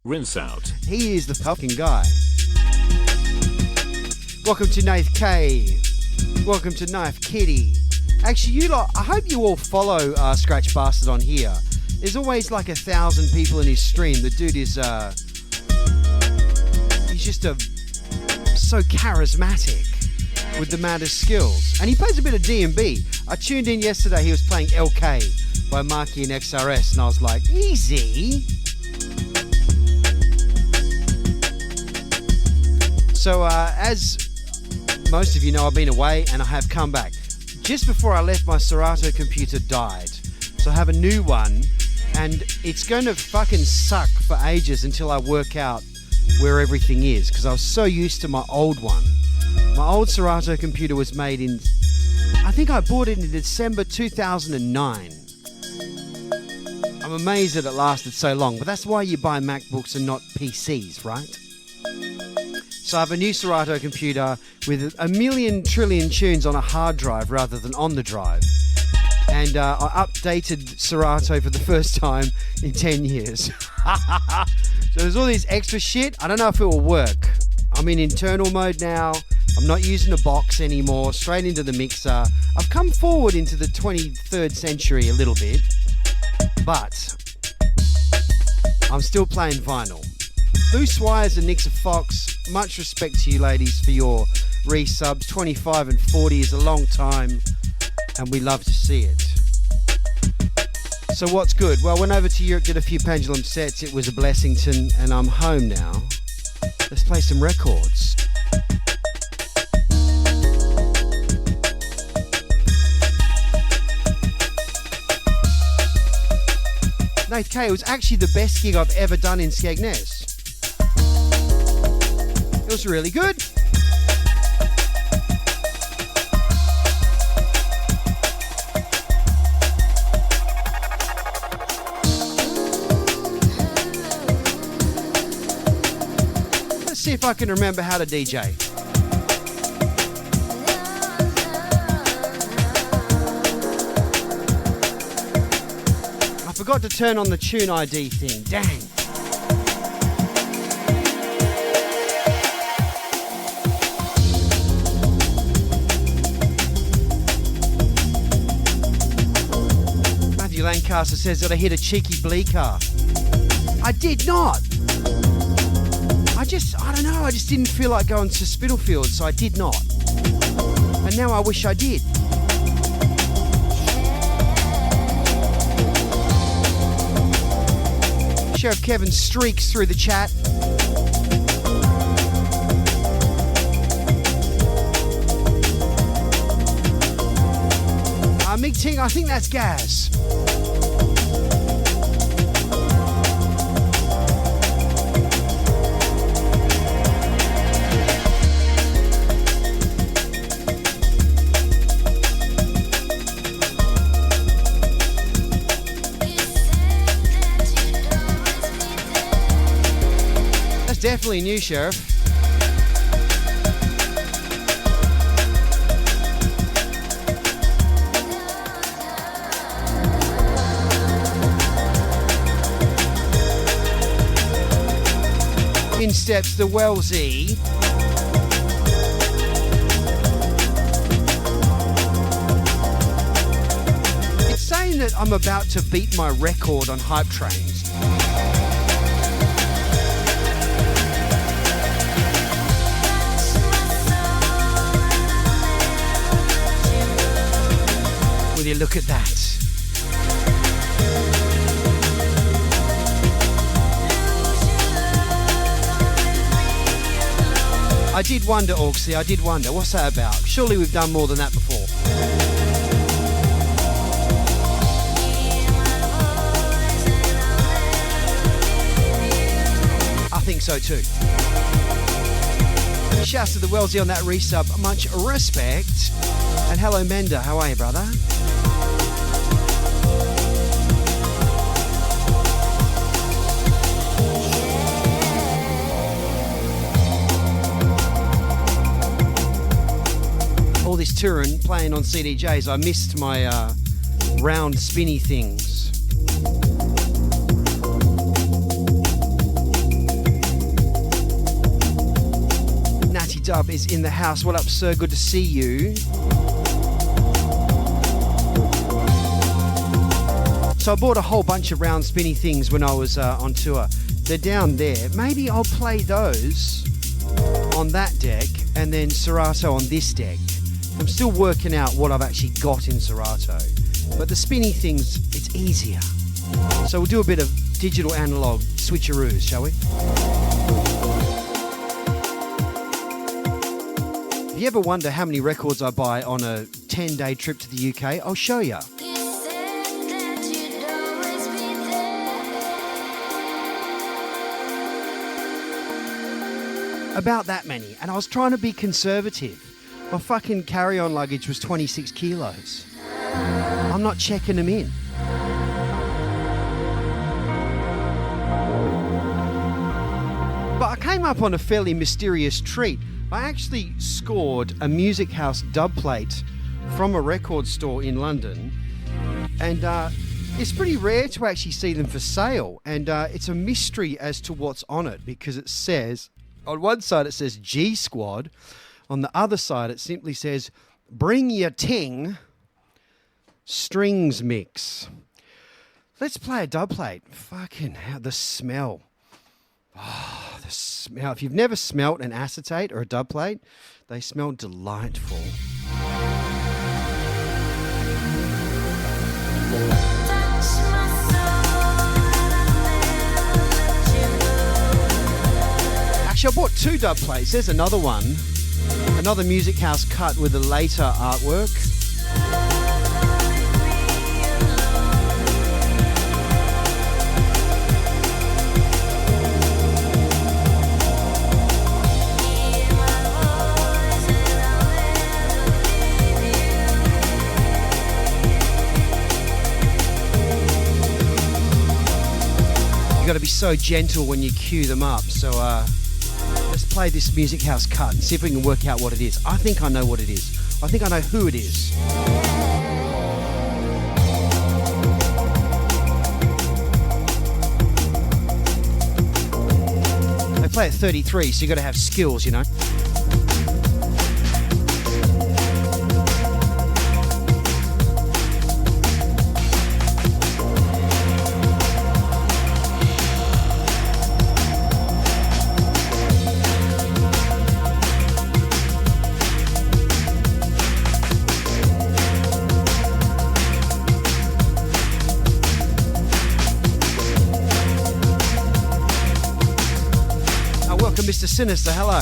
Rinse out. He is the fucking guy. Welcome to Nath K. Welcome to Knife Kitty. Actually, you lot, I hope you all follow Scratch Bastard on here. There's always like 1,000 people in his stream. The dude is, he's just so charismatic with the maddest skills. And he plays a bit of D&B. I tuned in yesterday, he was playing LK by Marky and XRS, and I was like, easy. So as most of you know, I've been away and I have come back. Just before I left, my Serato computer died. So I have a new one, and it's going to fucking suck for ages until I work out where everything is, because I was so used to my old one. My old Serato computer was made in, I think I bought it in December 2009. I'm amazed that it lasted so long, but that's why you buy MacBooks and not PCs, right? So I have a new Serato computer with 1,000,000 trillion tunes on a hard drive rather than on the drive. And I updated Serato for the first time in 10 years. So there's all this extra shit. I don't know if it will work. I'm in internal mode now. I'm not using a box anymore. Straight into the mixer. I've come forward into the 23rd century a little bit. But I'm still playing vinyl. Boo Swires and Nixa Fox, much respect to you ladies for your resubs. 25 and 40 is a long time, and we love to see it. So what's good? Well, went over to Europe, did a few Pendulum sets. It was a Blessington, and I'm home now. Let's play some records. Nath K, it was actually the best gig I've ever done in Skegness. It was really good. Let's see if I can remember how to DJ. I forgot to turn on the tune ID thing. Dang. Lancaster says that I hit a cheeky bleaker. I did not. I don't know, I just didn't feel like going to Spitalfield, so I did not. And now I wish I did. Sheriff Kevin streaks through the chat. Mig Ting, I think that's Gaz. That's definitely new, Sheriff. In steps the Wellesley. It's saying that I'm about to beat my record on hype trains. Will you look at that? I did wonder, Auxie, I did wonder. What's that about? Surely we've done more than that before. I think so too. Shouts to the Wellesley on that resub. Much respect. And hello, Mender. How are you, brother? All this touring, playing on CDJs, I missed my round spinny things. Dub is in the house. What up, sir? Good to see you. So I bought a whole bunch of round spinny things when I was on tour. They're down there. Maybe I'll play those on that deck and then Serato on this deck. I'm still working out what I've actually got in Serato. But the spinny things, it's easier. So we'll do a bit of digital analog switcheroos, shall we? If you ever wonder how many records I buy on a 10-day trip to the UK, I'll show you. About that many, and I was trying to be conservative. My fucking carry-on luggage was 26 kilos. I'm not checking them in. But I came up on a fairly mysterious treat. I actually scored a Music House dub plate from a record store in London, and it's pretty rare to actually see them for sale, and it's a mystery as to what's on it, because it says, on one side it says G Squad, on the other side it simply says Bring Your Ting Strings Mix. Let's play a dub plate. Fucking hell, the smell. Oh, the smell. If you've never smelt an acetate or a dub plate, they smell delightful. Actually, I bought 2 dub plates. There's another one. Another Music House cut with a later artwork. You got to be so gentle when you cue them up. So let's play this Music House cut and see if we can work out what it is. I think I know what it is. I think I know who it is. They play at 33, so you got to have skills, you know. Mr. Sinister, hello.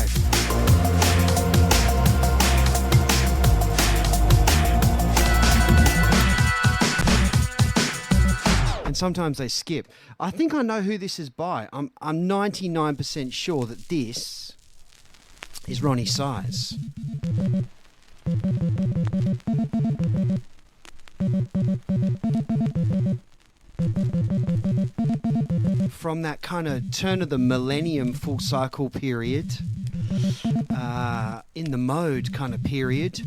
And sometimes they skip. I think I know who this is by. I'm 99% sure that this is Ronnie Size. From that kind of turn of the millennium full cycle period, in the mode kind of period.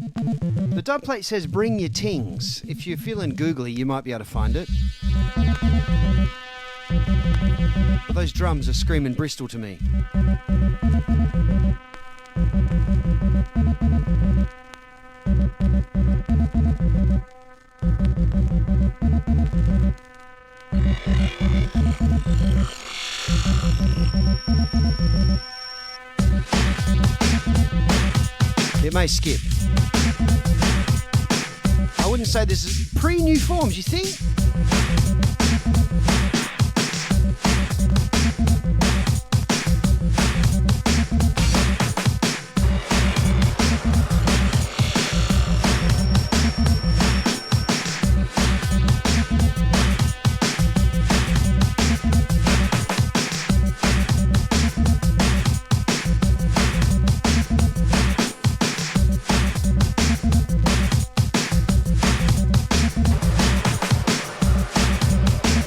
The dub plate says Bring Your Tings. If you're feeling googly, you might be able to find it. But those drums are screaming Bristol to me. It may skip. I wouldn't say this is pre-new forms, you think?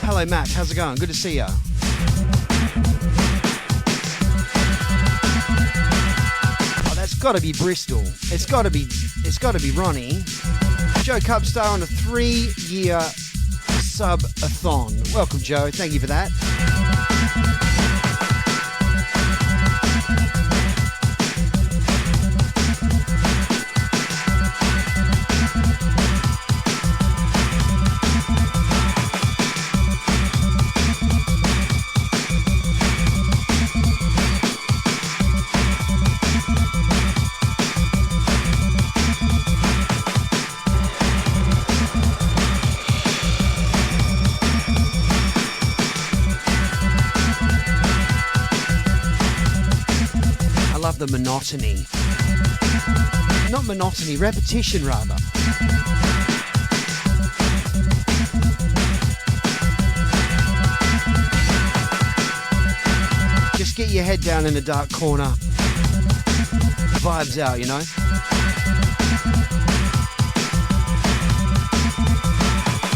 Hello Matt, how's it going? Good to see ya. Oh, that's got to be Bristol. It's got to be Ronnie. Joe Cubstar on a 3-year sub-a-thon. Welcome, Joe. Thank you for that. love the monotony. Not monotony, repetition rather. Just get your head down in a dark corner. Vibes out, you know?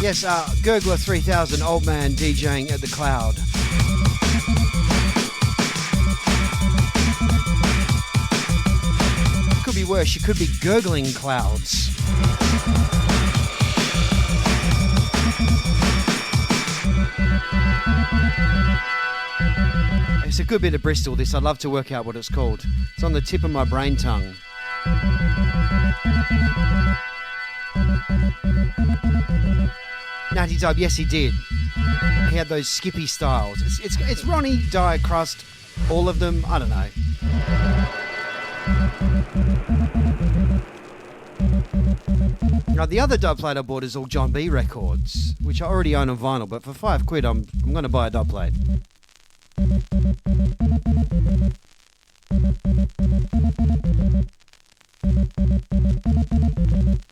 Yes, Gurgler 3000, old man DJing at the Cloud. Could be worse, you could be gurgling clouds. It's a good bit of Bristol, this. I'd love to work out what it's called. It's on the tip of my brain tongue. Natty Dub, yes he did. He had those skippy styles. It's Ronnie, Dyer, Crust, all of them. I don't know. Now the other dub plate I bought is all John B records, which I already own on vinyl. But for £5, I'm going to buy a dub plate.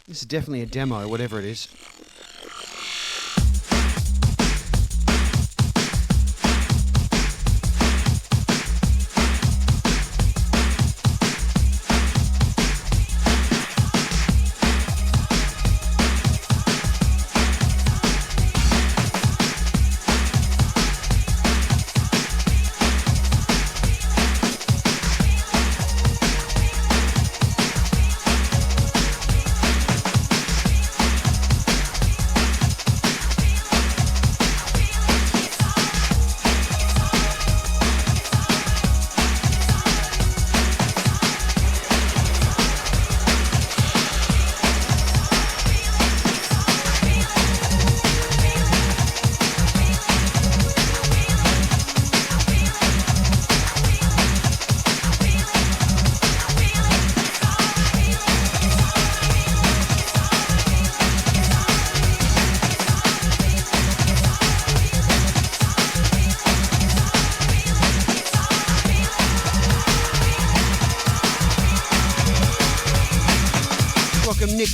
This is definitely a demo, whatever it is.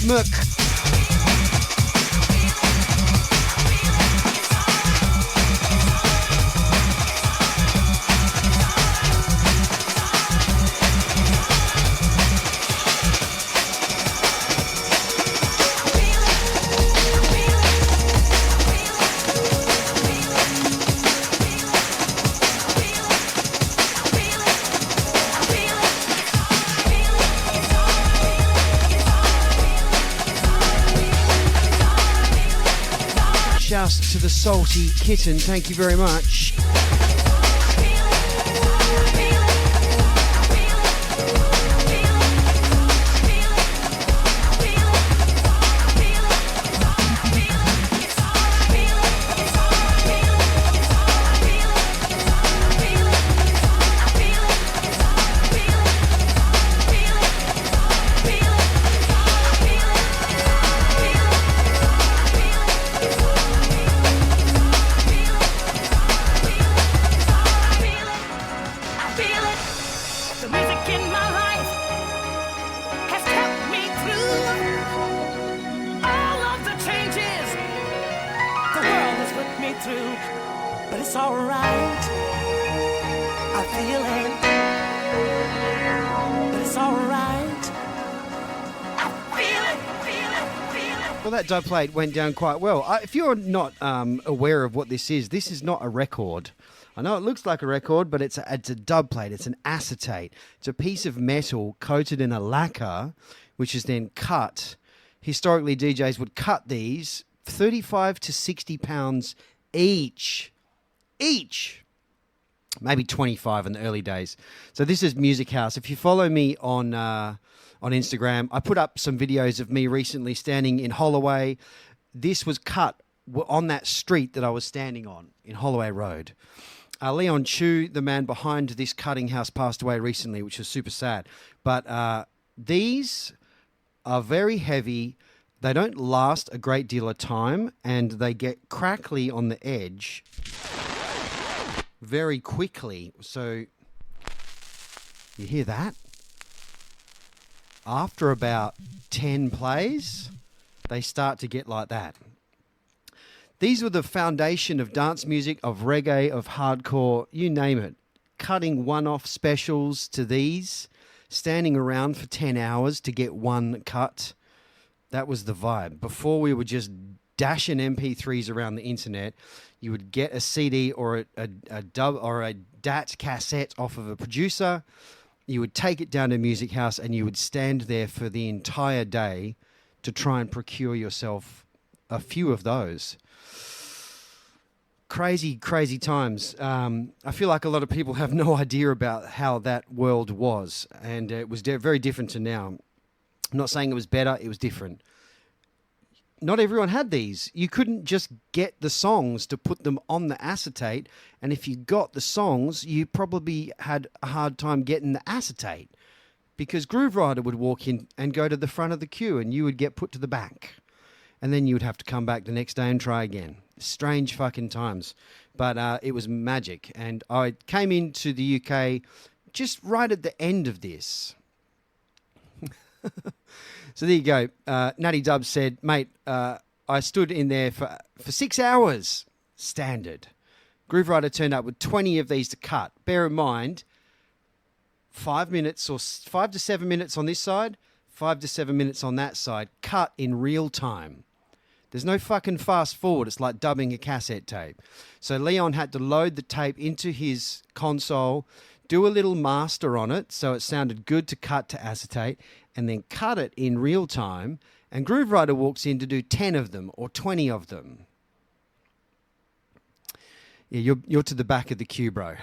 Muck. To the salty kitten, thank you very much. That dub plate went down quite well. If you're not aware of what this is not a record. I know it looks like a record, but it's a dub plate. It's an acetate. It's a piece of metal coated in a lacquer, which is then cut. Historically, DJs would cut these 35 to 60 pounds each. Maybe 25 in the early days. So this is Music House. If you follow me on Instagram, I put up some videos of me recently standing in Holloway. This was cut on that street that I was standing on in Holloway Road. Leon Chu, the man behind this cutting house, passed away recently, which was super sad. But these are very heavy. They don't last a great deal of time, and they get crackly on the edge very quickly. So You hear that? After about 10 plays, they start to get like that. These were the foundation of dance music, of reggae, of hardcore, you name it. Cutting one-off specials to these, standing around for 10 hours to get one cut. That was the vibe. Before we were just dashing MP3s around the internet, you would get a CD or a dub or a DAT cassette off of a producer. You would take it down to a music house and you would stand there for the entire day to try and procure yourself a few of those. Crazy, crazy times. I feel like a lot of people have no idea about how that world was, and it was very different to now. I'm not saying it was better, it was different. Not everyone had these. You couldn't just get the songs to put them on the acetate, and if you got the songs, you probably had a hard time getting the acetate, because Groove Rider would walk in and go to the front of the queue, and you would get put to the back. And then you would have to come back the next day and try again. Strange fucking times. But it was magic. And I came into the UK just right at the end of this. So there you go. Natty Dub said, mate, I stood in there for 6 hours. Standard. Groove Rider turned up with 20 of these to cut. Bear in mind, 5 minutes or 5 to 7 minutes on this side, 5 to 7 minutes on that side, cut in real time. There's no fucking fast forward. It's like dubbing a cassette tape. So Leon had to load the tape into his console, do a little master on it so it sounded good to cut to acetate, and then cut it in real time. And Groove Rider walks in to do 10 of them or 20 of them. Yeah, you're to the back of the queue, bro.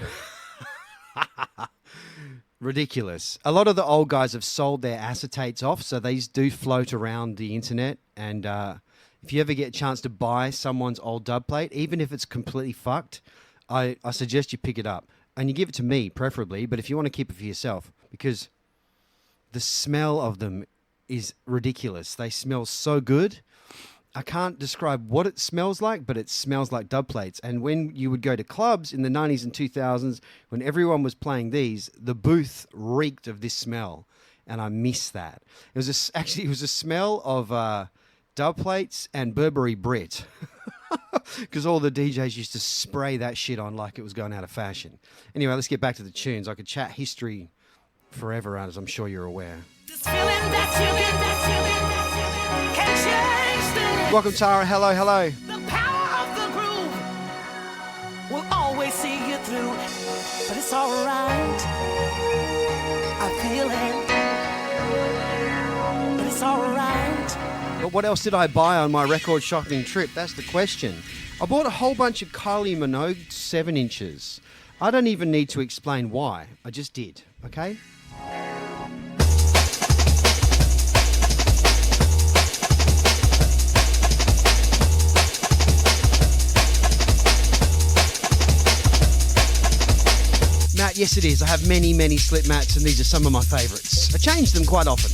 Ridiculous. A lot of the old guys have sold their acetates off, so these do float around the internet. And if you ever get a chance to buy someone's old dub plate, even if it's completely fucked, I suggest you pick it up. And you give it to me, preferably, but if you want to keep it for yourself, because the smell of them is ridiculous. They smell so good. I can't describe what it smells like, but it smells like dub plates. And when you would go to clubs in the 90s and 2000s, when everyone was playing these, the booth reeked of this smell. And I miss that. It was a smell of dub plates and Burberry Brit. Because all the DJs used to spray that shit on like it was going out of fashion. Anyway, let's get back to the tunes. I could chat history forever, as I'm sure you're aware. Welcome, Tara. Hello, hello. The power of the groove will always see you through, but it's all right. I feel it, but it's all right. But what else did I buy on my record shopping trip? That's the question. I bought a whole bunch of Kylie Minogue 7-inches. I don't even need to explain why. I just did, okay? Matt, yes it is. I have many, many slip mats, and these are some of my favourites. I change them quite often.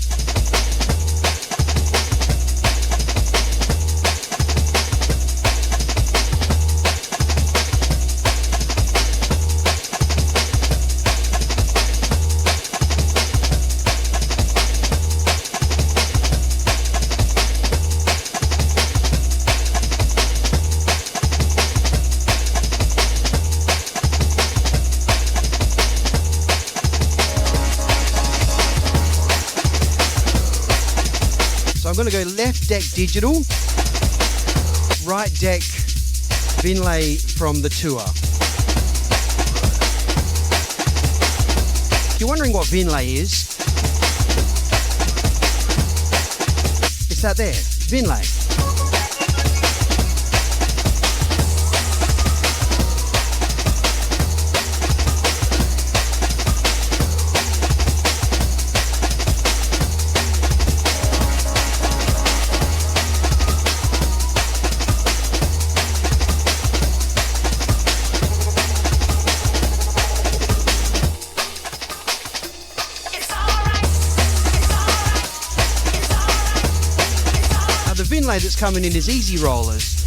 I'm going to go left deck digital, right deck Vinlay from the tour. If you're wondering what Vinlay is, it's that there, Vinlay. Vinlay that's coming in is Easy Rollers.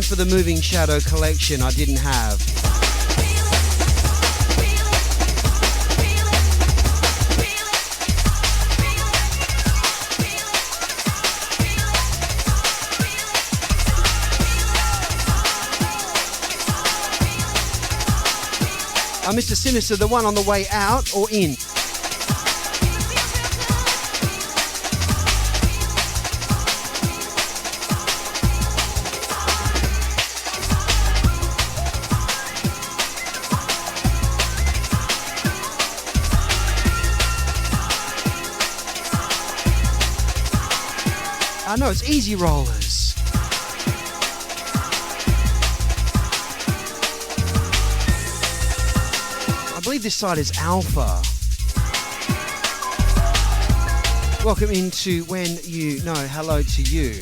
for the Moving Shadow collection I didn't have. Mr. Sinister, the one on the way out or in? I know, it's Easy Rollers. I believe this side is Alpha. Welcome into When You Know. Hello to you.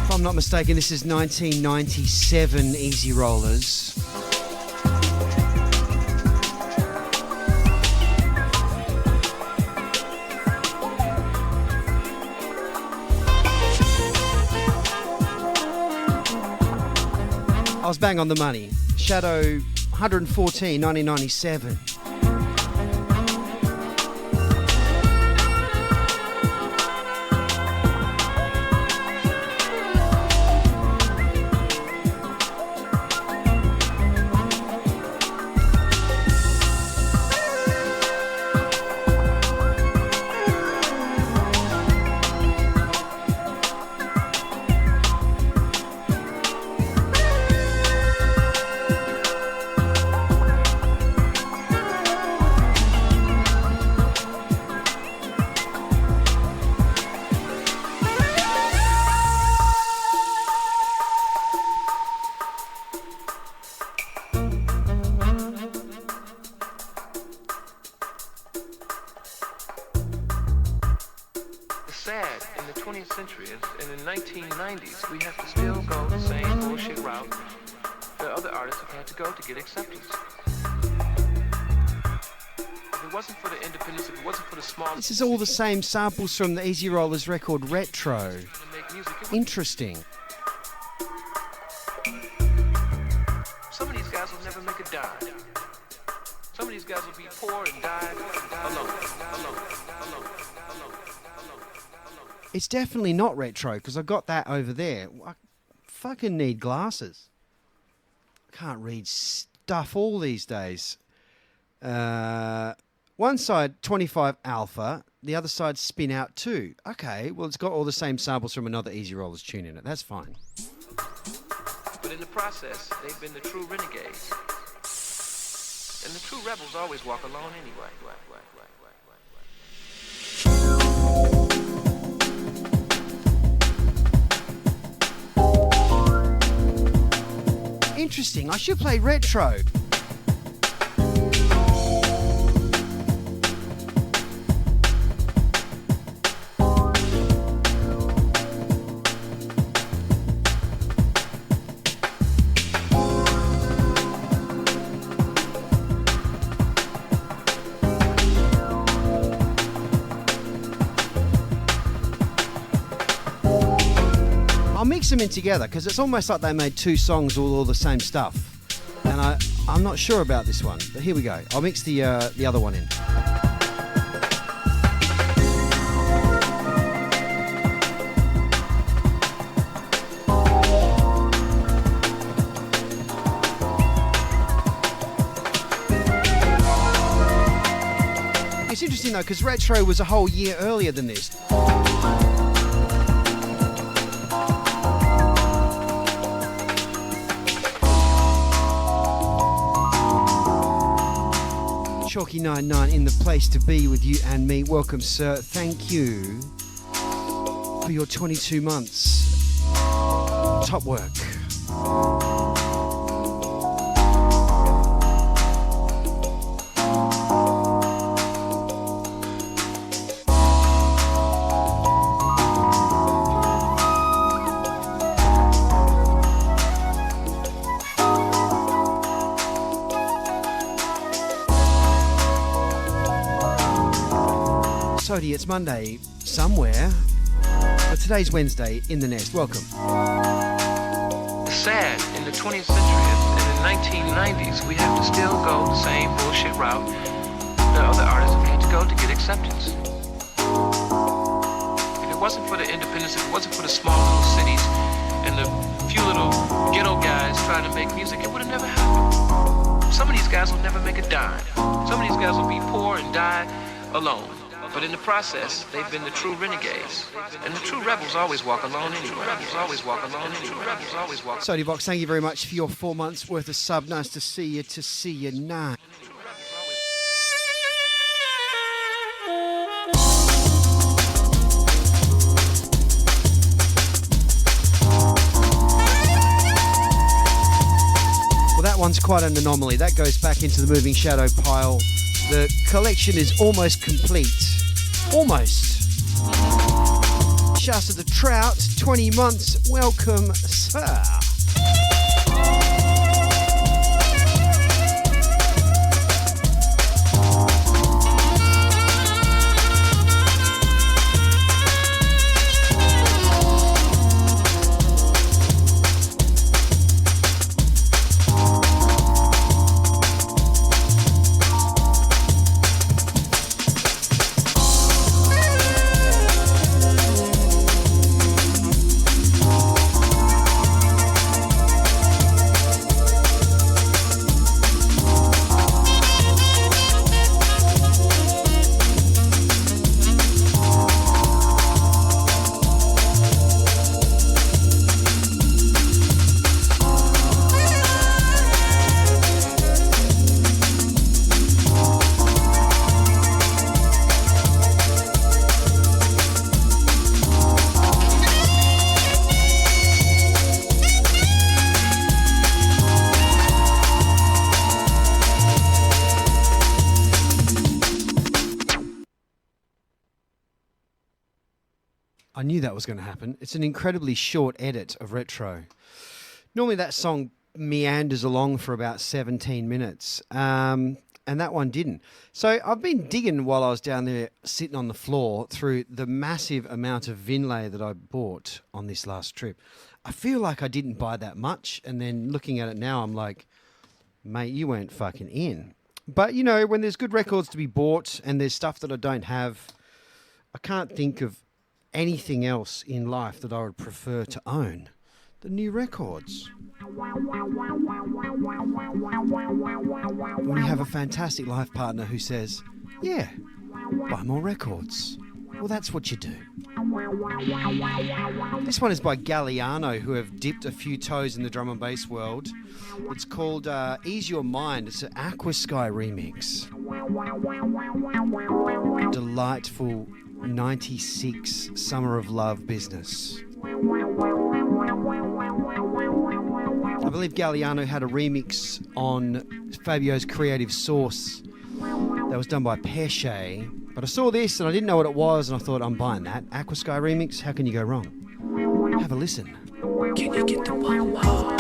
If I'm not mistaken, this is 1997 Easy Rollers. I was bang on the money. Shadow 114, 1997. This is all the same samples from the Easy Rollers record Retro. Interesting. Some of these guys will never make a dime. Some of these guys will be poor and die alone. It's definitely not retro because I got that over there. I fucking need glasses. Can't read stuff all these days. One side, 25 Alpha. The other side, Spin Out 2. Okay, well, it's got all the same samples from another Easy Rollers tune in it. That's fine. But in the process, they've been the true renegades. And the true rebels always walk alone anyway. Interesting. I should play retro. Them in together because it's almost like they made two songs all the same stuff, and I'm not sure about this one, but here we go. I'll mix the other one in. It's interesting though because Retro was a whole year earlier than this. Chalky99 in the place to be with you and me. Welcome, sir. Thank you for your 22 months. Top work. Sodi, it's Monday somewhere, but today's Wednesday in the Nest. Welcome. Sad in the 20th century and the 1990s, we have to still go the same bullshit route that other artists have had to go to get acceptance. If it wasn't for the independence, if it wasn't for the small little cities and the few little ghetto guys trying to make music, it would have never happened. Some of these guys will never make a dime. Some of these guys will be poor and die alone. But in the process, they've been the true renegades. And the true rebels always walk alone anyway. Rebels always walk alone anyway. Rebels always walk. Sodi Vox, thank you very much for your 4 months worth of sub. Nice to see you now. Well, that one's quite an anomaly. That goes back into the Moving Shadow pile. The collection is almost complete. Almost. Shouts to the Trout, 20 months. Welcome, sir. I knew that was going to happen. It's an incredibly short edit of Retro. Normally that song meanders along for about 17 minutes, and that one didn't. So I've been digging while I was down there sitting on the floor through the massive amount of Vinlay that I bought on this last trip. I feel like I didn't buy that much, and then looking at it now, I'm like, mate, you weren't fucking in. But, you know, when there's good records to be bought and there's stuff that I don't have, I can't think of anything else in life that I would prefer to own than new records. When you have a fantastic life partner who says, yeah, buy more records. Well, that's what you do. This one is by Galliano, who have dipped a few toes in the drum and bass world. It's called Ease Your Mind. It's an Aqua Sky remix. Delightful 96 Summer of Love business. I believe Galliano had a remix on Fabio's Creative Source that was done by Pesce, but I saw this and I didn't know what it was, and I thought, I'm buying that. Aqua Sky remix, how can you go wrong? Have a listen. Can you get the one more?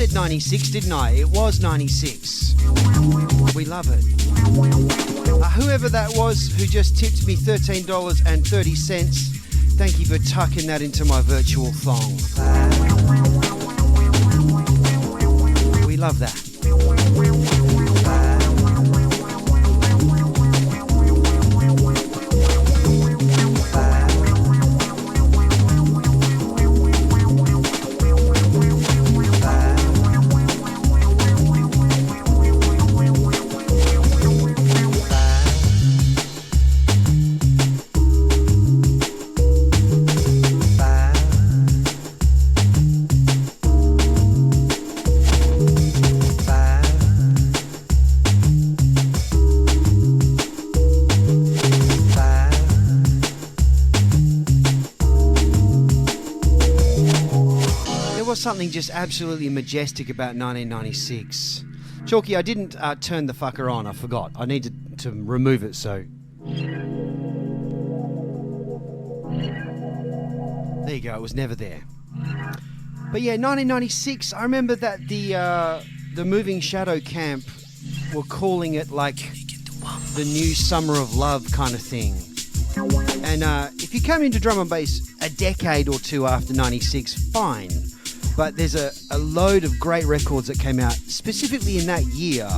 said 96, didn't I? It was 96. We love it. Whoever that was who just tipped me $13.30, thank you for tucking that into my virtual thong. We love that. was something just absolutely majestic about 1996. Chalky, I didn't turn the fucker on. I forgot. I need to remove it, so... There you go. It was never there. But yeah, 1996, I remember that the Moving Shadow Camp were calling it like the new Summer of Love kind of thing. And if you come into drum and bass a decade or two after 96, fine. But there's a load of great records that came out specifically in that year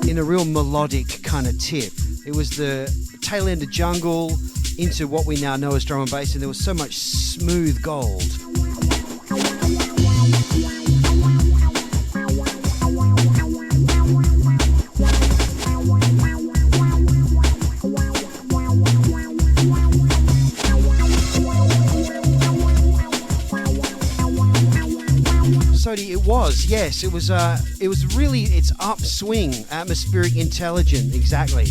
in a real melodic kind of tip. It was the tail end of jungle into what we now know as drum and bass, and there was so much smooth gold. Sodi, it was, yes, it was really its upswing, atmospheric, intelligent, exactly.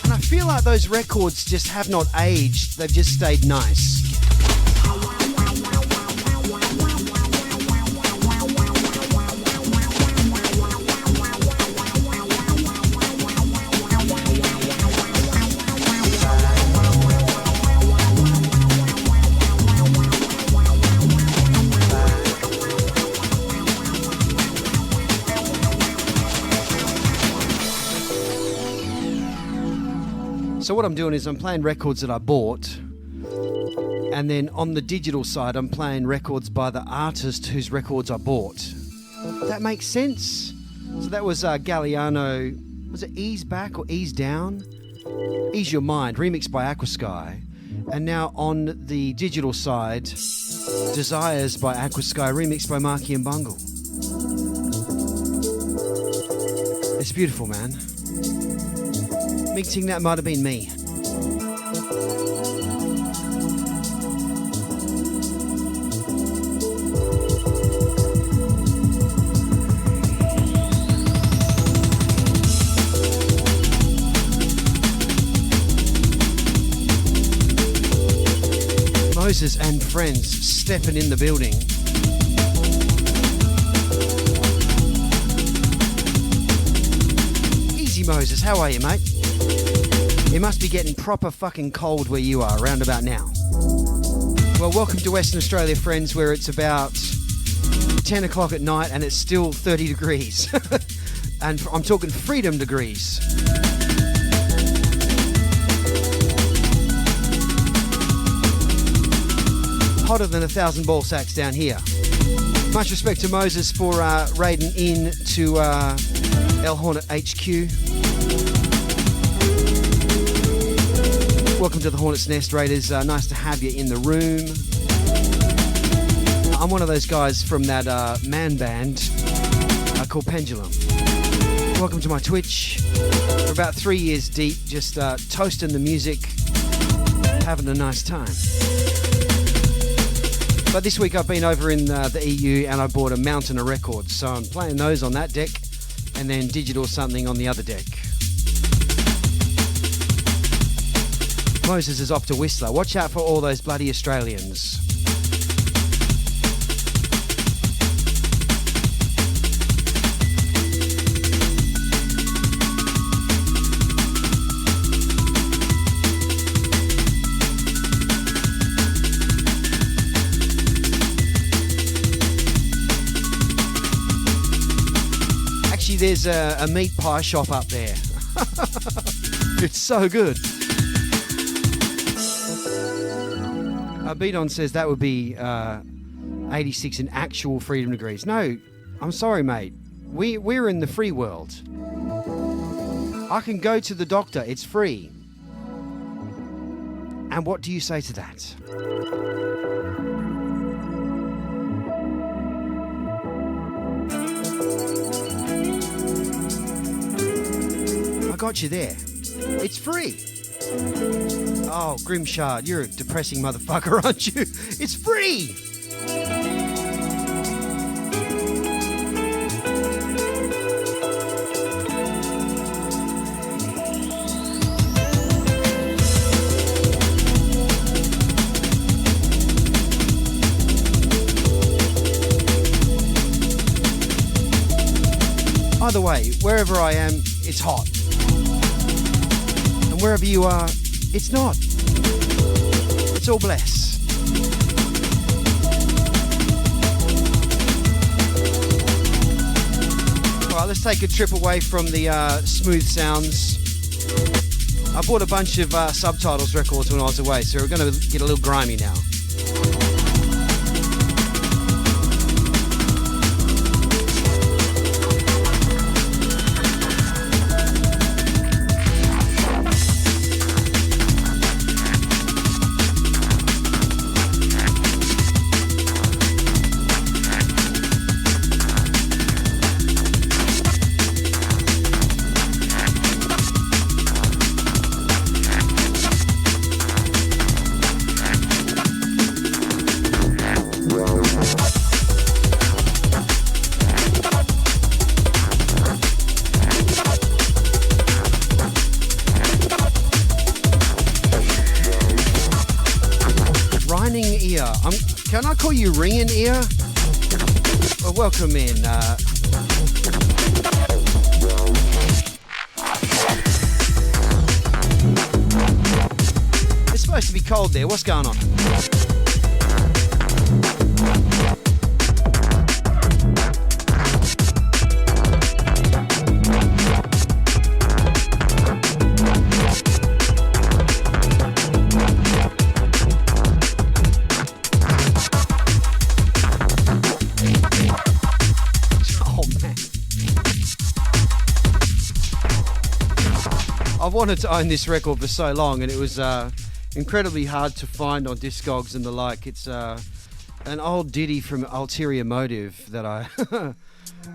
And I feel like those records just have not aged, they've just stayed nice. So what I'm doing is I'm playing records that I bought, and then on the digital side I'm playing records by the artist whose records I bought. That makes sense? So that was Galliano, was it Ease Back or Ease Down? Ease Your Mind, remixed by Aquasky. And now on the digital side, Desires by Aquasky, remixed by Marky and Bungle. It's beautiful, man. Mixing that might have been me. Moses and friends stepping in the building. Easy, Moses. How are you, mate? It must be getting proper fucking cold where you are, around about now. Well, welcome to Western Australia, friends, where it's about 10 o'clock at night and it's still 30 degrees. And I'm talking freedom degrees. Hotter than 1,000 ball sacks down here. Much respect to Moses for raiding in to El Hornet HQ. Welcome to the Hornet's Nest, Raiders. Nice to have you in the room. I'm one of those guys from that man band called Pendulum. Welcome to my Twitch. We're about 3 years deep, just toasting the music, having a nice time. But this week I've been over in the EU and I bought a mountain of records, so I'm playing those on that deck and then digital something on the other deck. Moses is off to Whistler. Watch out for all those bloody Australians. Actually, there's a meat pie shop up there. It's so good. Beaton says that would be 86 in actual freedom degrees. No, I'm sorry, mate. We're in the free world. I can go to the doctor. It's free. And what do you say to that? I got you there. It's free. Oh, Grimshard, you're a depressing motherfucker, aren't you? It's free! Either way, wherever I am, it's hot. And wherever you are, it's not. It's all bless. Alright, let's take a trip away from the smooth sounds. I bought a bunch of subtitles records when I was away, so we're going to get a little grimy now. Can I call you ringing ear? Well, welcome in. It's supposed to be cold there. What's going on? I've wanted to own this record for so long, and it was incredibly hard to find on Discogs and the like. It's an old ditty from Ulterior Motive that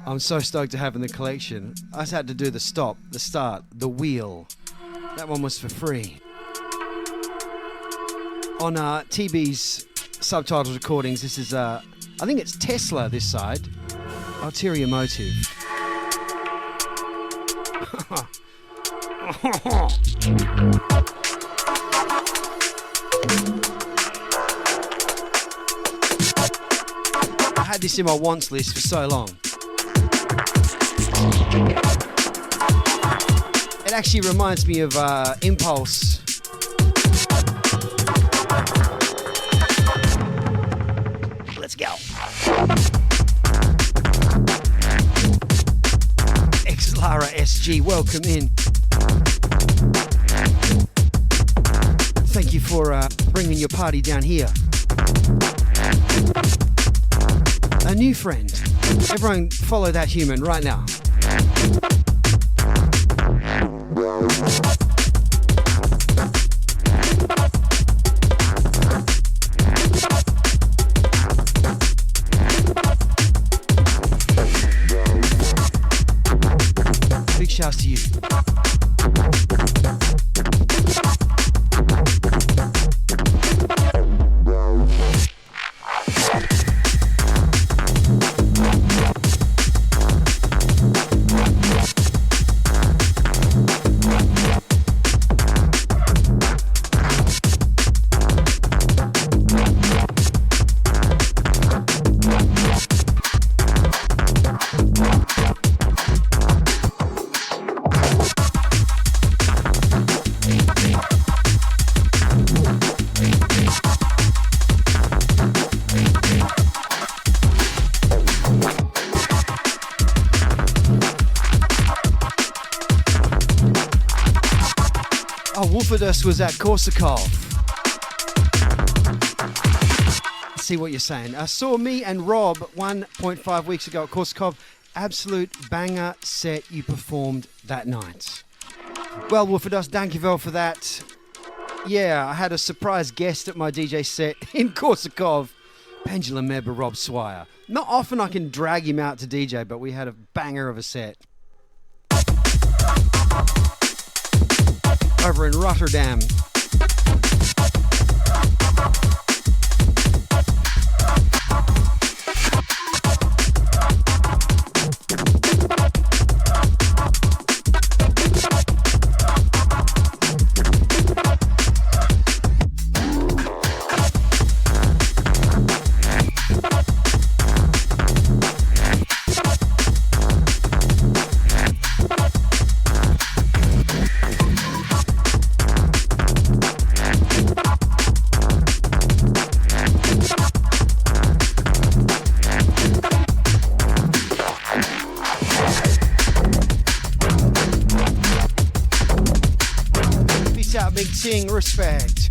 I'm so stoked to have in the collection. I just had to do the stop, the start, the wheel. That one was for free. On TB's subtitles recordings, this is, I think it's Tesla this side. Ulterior Motive. I had this in my wants list for so long. It actually reminds me of Impulse. Let's go. Lara SG, welcome in. Thank you for bringing your party down here. A new friend. Everyone follow that human right now. Big shouts to you. Wolferdus was at Korsakov. See what you're saying. I saw me and Rob 1.5 weeks ago at Korsakov. Absolute banger set you performed that night. Well, Wolferdus, thank you well for that. Yeah, I had a surprise guest at my DJ set in Korsakov. Pendulum member Rob Swire. Not often I can drag him out to DJ, but we had a banger of a set. over in Rotterdam. Respect.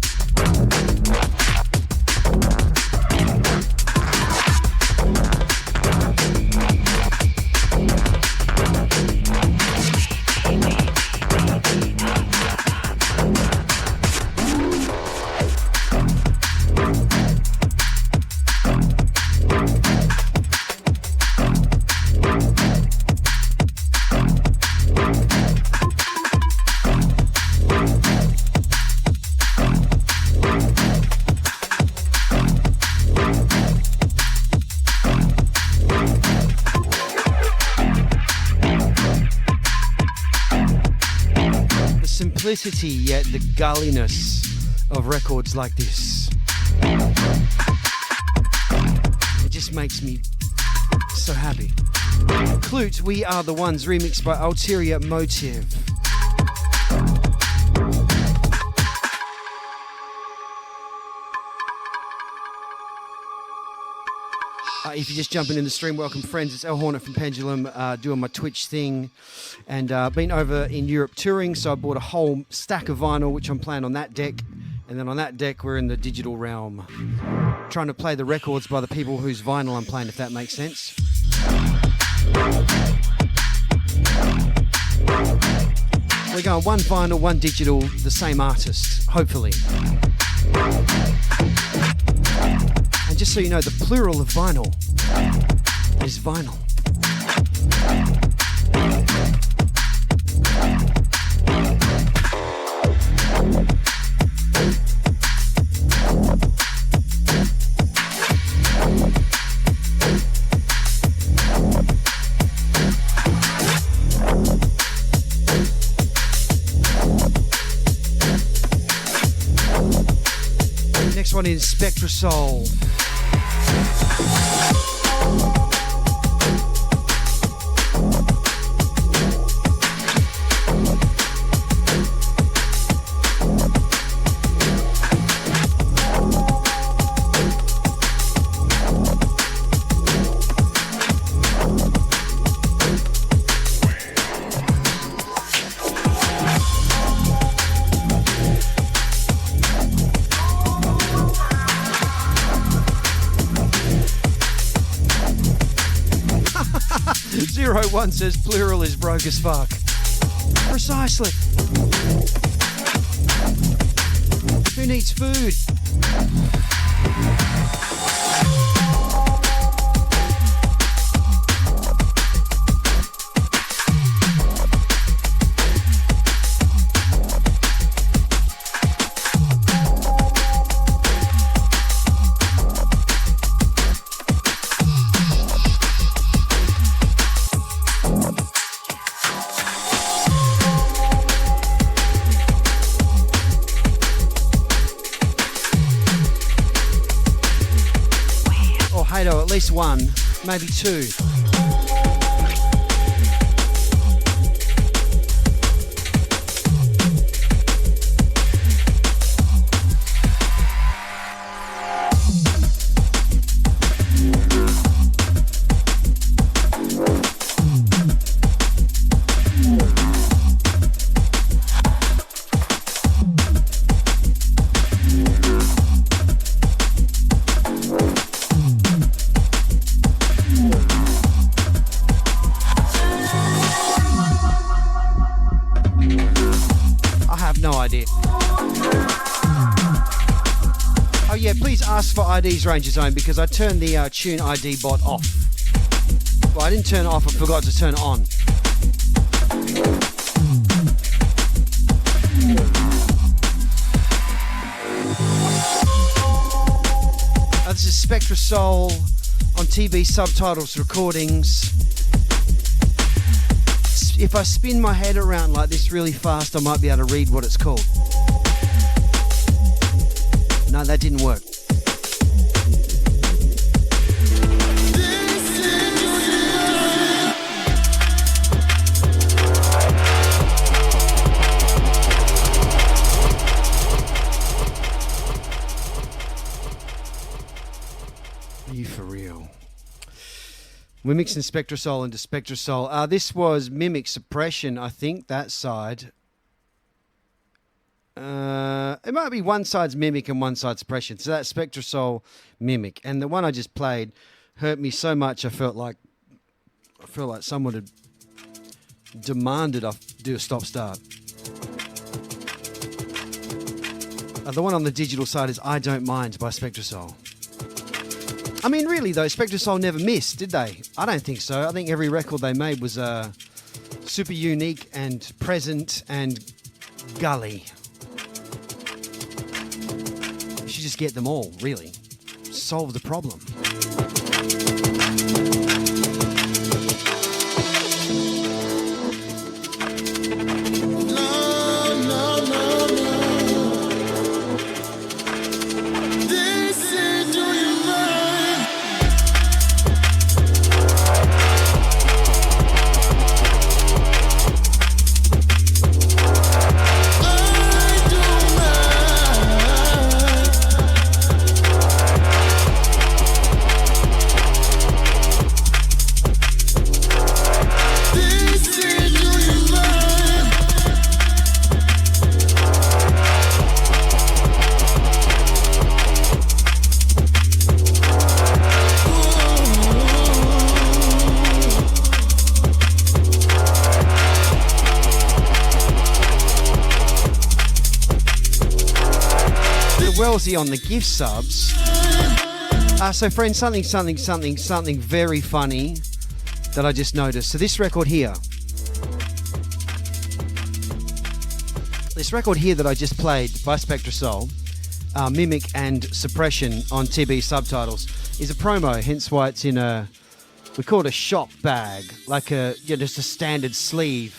Simplicity, yet the gulliness of records like this. It just makes me so happy. Clute, We Are the Ones, remixed by Ulterior Motive. If you're just jumping in the stream, welcome friends. It's El Hornet from Pendulum doing my Twitch thing, and been over in Europe touring, so I bought a whole stack of vinyl which I'm playing on that deck, and then on that deck we're in the digital realm, trying to play the records by the people whose vinyl I'm playing, if that makes sense. We're going one vinyl, one digital, the same artist, hopefully. And just so you know, the plural of vinyl is vinyl. Next one is Spectra Soul. One says plural is broke as fuck. Precisely. Who needs food? At least one, maybe two. For IDs Ranger Zone, because I turned the Tune ID bot off. Well, I didn't turn it off, I forgot to turn it on. Spectra Soul on TB Subtitles recordings. If I spin my head around like this really fast, I might be able to read what it's called. No, that didn't work. Are you for real? We're mixing Spectra Soul into Spectra Soul. This was Mimic Suppression, I think, that side. It might be one side's Mimic and one side's Suppression. So that's Spectra Soul, Mimic. And the one I just played hurt me so much I felt like someone had demanded I do a stop-start. The one on the digital side is I Don't Mind by Spectra Soul. I mean, really, though, Spectra Soul never missed, did they? I don't think so. I think every record they made was super unique and present and gully. You should just get them all, really. Solve the problem. On the gift subs. So friends, something very funny that I just noticed. So this record here that I just played by Spectra Soul, Mimic and Suppression on TB Subtitles, is a promo, hence why it's in we call it a shop bag, like just a standard sleeve.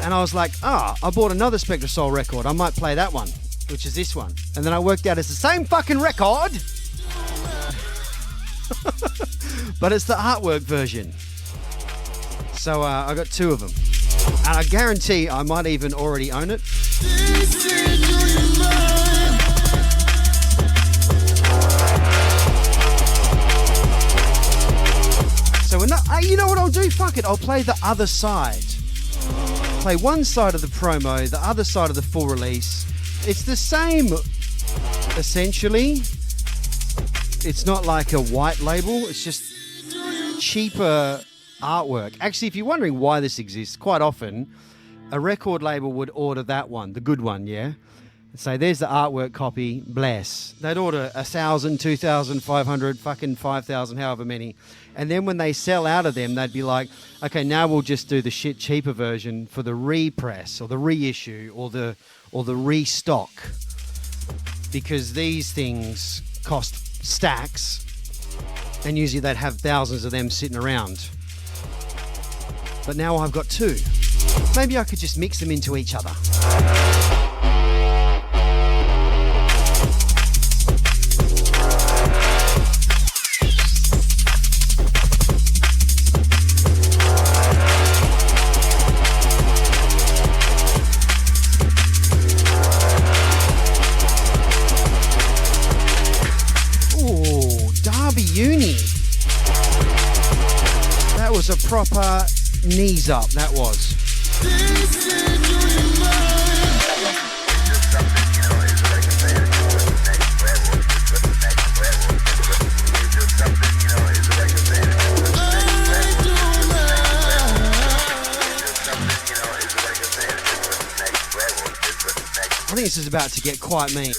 And I was like, I bought another Spectra Soul record, I might play that one, which is this one. And then I worked out it's the same fucking record, but it's the artwork version. So I got two of them. And I guarantee I might even already own it. So you know what I'll do? Fuck it, I'll play the other side. Play one side of the promo, the other side of the full release. It's the same, essentially. It's not like a white label. It's just cheaper artwork. Actually, if you're wondering why this exists, quite often a record label would order that one, the good one, yeah? And say, there's the artwork copy, bless. They'd order 1,000, 2,500, fucking 5,000, however many. And then when they sell out of them, they'd be like, okay, now we'll just do the shit cheaper version for the repress or the reissue or the restock, because these things cost stacks and usually they'd have thousands of them sitting around. But now I've got two. Maybe I could just mix them into each other. That was a proper knees up, that was. I think this is about to get quite mean.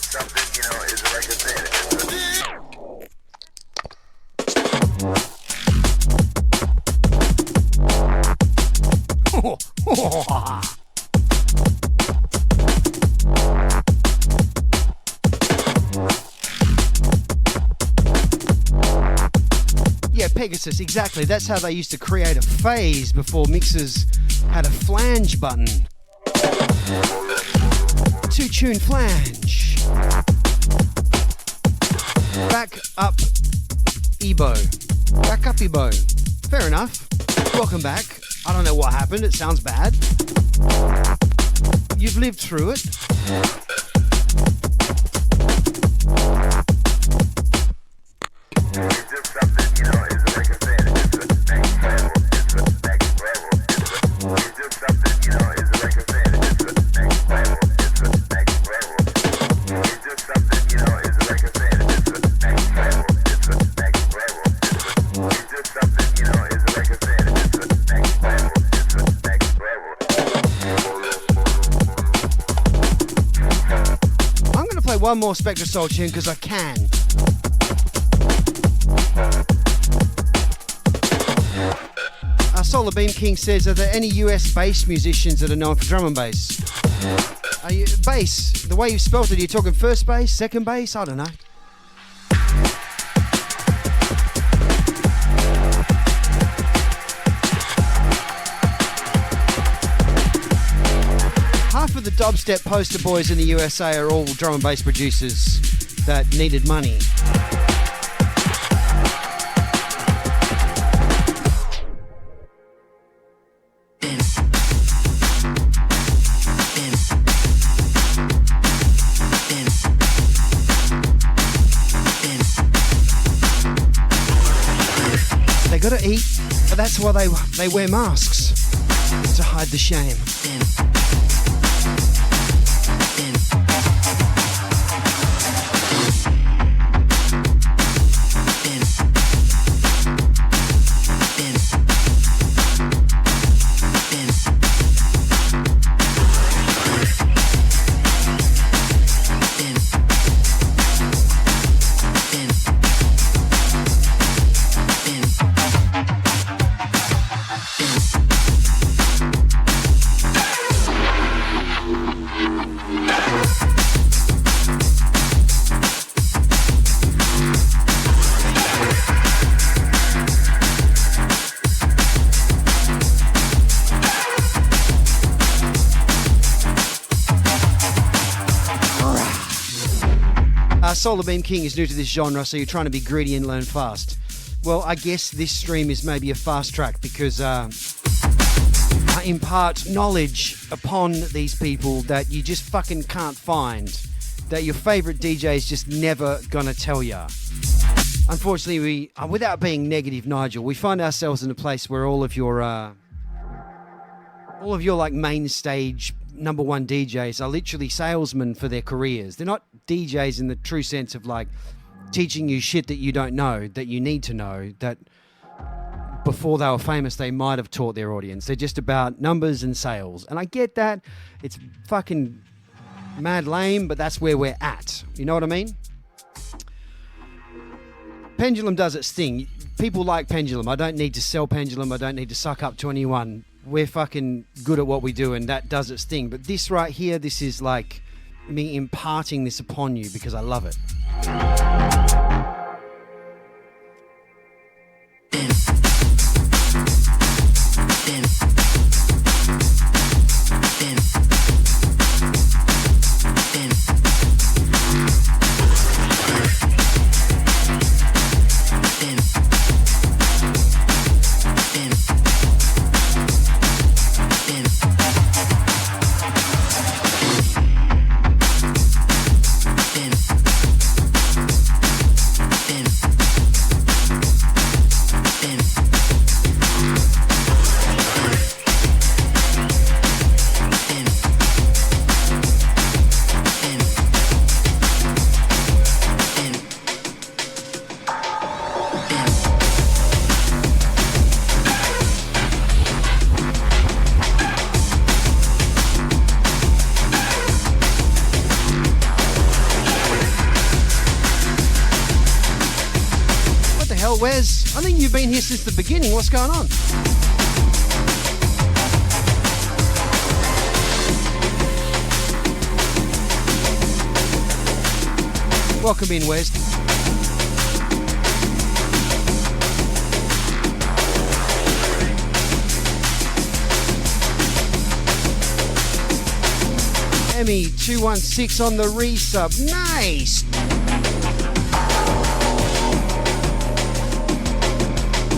Pegasus, exactly. That's how they used to create a phase before mixers had a flange button. Two-tune flange. Back up Ebo. Back up Ebo. Fair enough. Welcome back. I don't know what happened. It sounds bad. You've lived through it. One more Spectre Soul tune because I can. Solar Beam King says, are there any US bass musicians that are known for drum and bass? Are you bass? The way you spelled it, are you talking first bass, second bass? I don't know. Half of the dubstep poster boys in the USA are all drum and bass producers that needed money. They gotta eat, but that's why they wear masks, to hide the shame. Solar Beam King is new to this genre, so you're trying to be greedy and learn fast. Well, I guess this stream is maybe a fast track because I impart knowledge upon these people that you just fucking can't find, that your favourite DJ is just never gonna tell ya. Unfortunately, we, without being negative, Nigel, we find ourselves in a place where all of your like main stage number one DJs are literally salesmen for their careers. They're not DJs in the true sense of like teaching you shit that you don't know, that you need to know, that before they were famous they might have taught their audience. They're just about numbers and sales. And I get that. It's fucking mad lame, but that's where we're at. You know what I mean? Pendulum does its thing. People like Pendulum. I don't need to sell Pendulum. I don't need to suck up to anyone. We're fucking good at what we do, and that does its thing. But this right here, this is like me imparting this upon you because I love it. Wes, I think you've been here since the beginning. What's going on? Welcome in, Wes. Emmy 216 on the resub. Nice.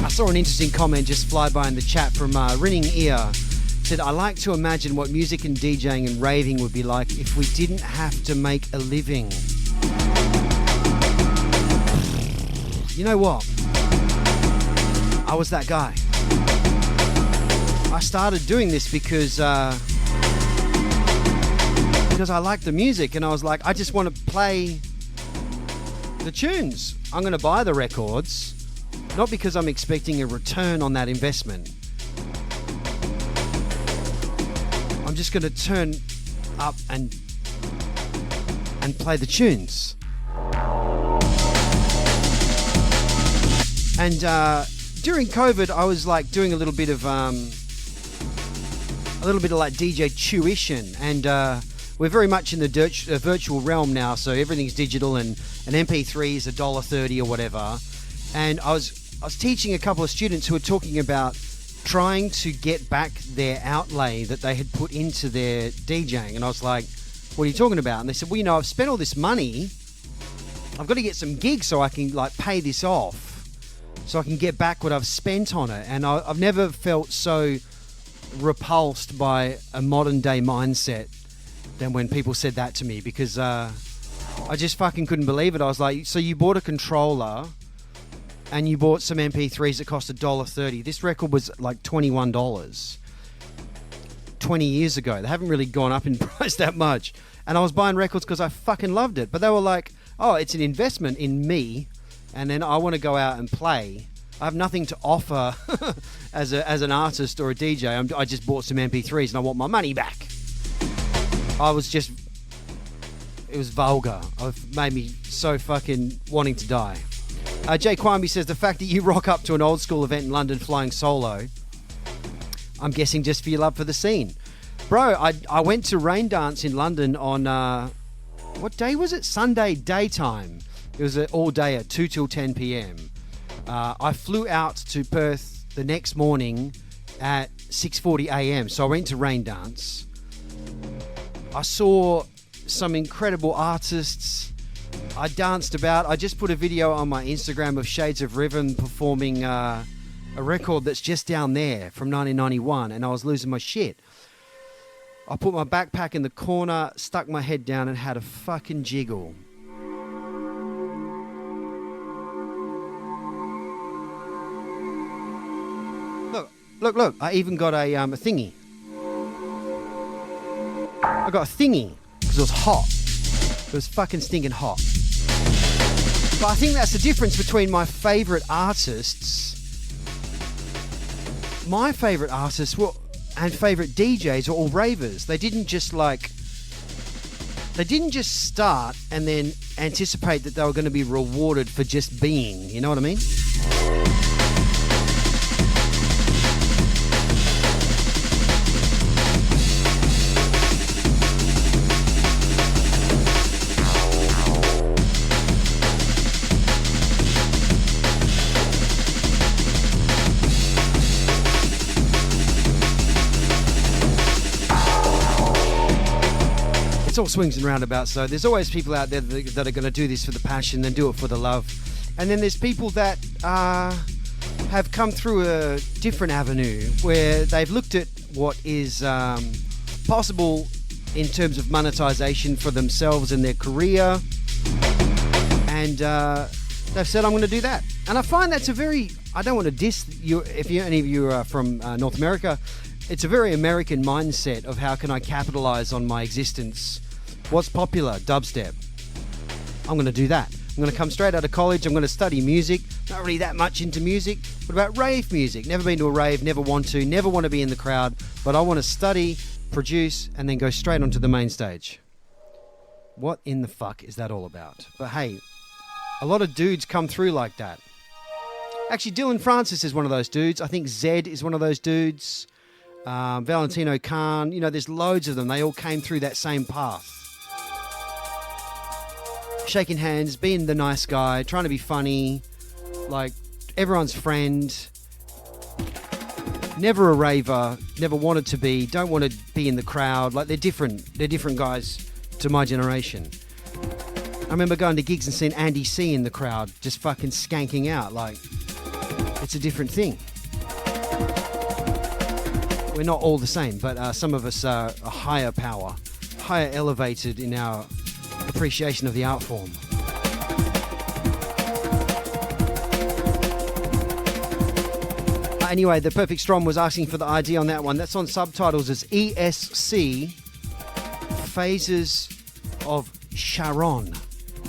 I saw an interesting comment just fly by in the chat from Rinning Ear. Said, I like to imagine what music and DJing and raving would be like if we didn't have to make a living. You know what? I was that guy. I started doing this because I liked the music, and I was like, I just want to play the tunes. I'm going to buy the records, not because I'm expecting a return on that investment. I'm just going to turn up and play the tunes. And during COVID, I was like doing a little bit of like DJ tuition, and we're very much in the virtual realm now. So everything's digital, and an MP3 is $1.30 or whatever. And I was teaching a couple of students who were talking about trying to get back their outlay that they had put into their DJing, and I was like, "What are you talking about?" And they said, "Well, you know, I've spent all this money. I've got to get some gigs so I can like pay this off." So I can get back what I've spent on it. And I've never felt so repulsed by a modern day mindset than when people said that to me, because I just fucking couldn't believe it. I was like, so you bought a controller and you bought some MP3s that cost $1.30. This record was like $21 20 years ago. They haven't really gone up in price that much. And I was buying records because I fucking loved it. But they were like, oh, it's an investment in me. And then I want to go out and play. I have nothing to offer as an artist or a DJ. I just bought some MP3s and I want my money back. It was vulgar. It made me so fucking wanting to die. Jay Kwame says, the fact that you rock up to an old school event in London flying solo, I'm guessing just for your love for the scene. Bro, I went to Rain Dance in London on, what day was it? Sunday daytime. It was an all-day at 2 till 10 p.m. I flew out to Perth the next morning at 6:40 a.m. So I went to Rain Dance. I saw some incredible artists. I danced about. I just put a video on my Instagram of Shades of Rhythm performing a record that's just down there from 1991, and I was losing my shit. I put my backpack in the corner, stuck my head down, and had a fucking jiggle. Look, I even got a thingy. I got a thingy because it was hot. It was fucking stinking hot. But I think that's the difference between my favourite artists. My favourite artists and favourite DJs are all ravers. They didn't just start and then anticipate that they were going to be rewarded for just being. You know what I mean? It's all swings and roundabouts, so there's always people out there that are going to do this for the passion and do it for the love. And then there's people that have come through a different avenue where they've looked at what is possible in terms of monetization for themselves and their career, and they've said, I'm going to do that. And I find that's I don't want to diss you if any of you are from North America. It's a very American mindset of how can I capitalize on my existence. What's popular? Dubstep. I'm going to do that. I'm going to come straight out of college. I'm going to study music. Not really that much into music. What about rave music? Never been to a rave, never want to be in the crowd, but I want to study, produce, and then go straight onto the main stage. What in the fuck is that all about? But hey, a lot of dudes come through like that. Actually, Dylan Francis is one of those dudes. I think Zed is one of those dudes. Valentino Khan, there's loads of them. They all came through that same path. Shaking hands, being the nice guy, trying to be funny, like everyone's friend. never a raver, never wanted to be, don't want to be in the crowd. Like, they're different guys to my generation. I remember going to gigs and seeing Andy C in the crowd just fucking skanking out. Like, it's a different thing. We're not all the same, but some of us are a higher power, higher elevated in our appreciation of the art form. Anyway, the Perfect Storm was asking for the ID on that one. That's on subtitles as ESC Phases of Sharon.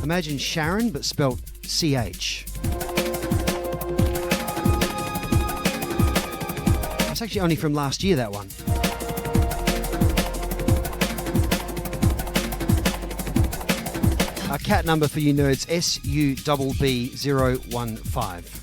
Imagine Sharon, but spelled CH. It's actually only from last year, that one. Our cat number for you nerds, SUBB015.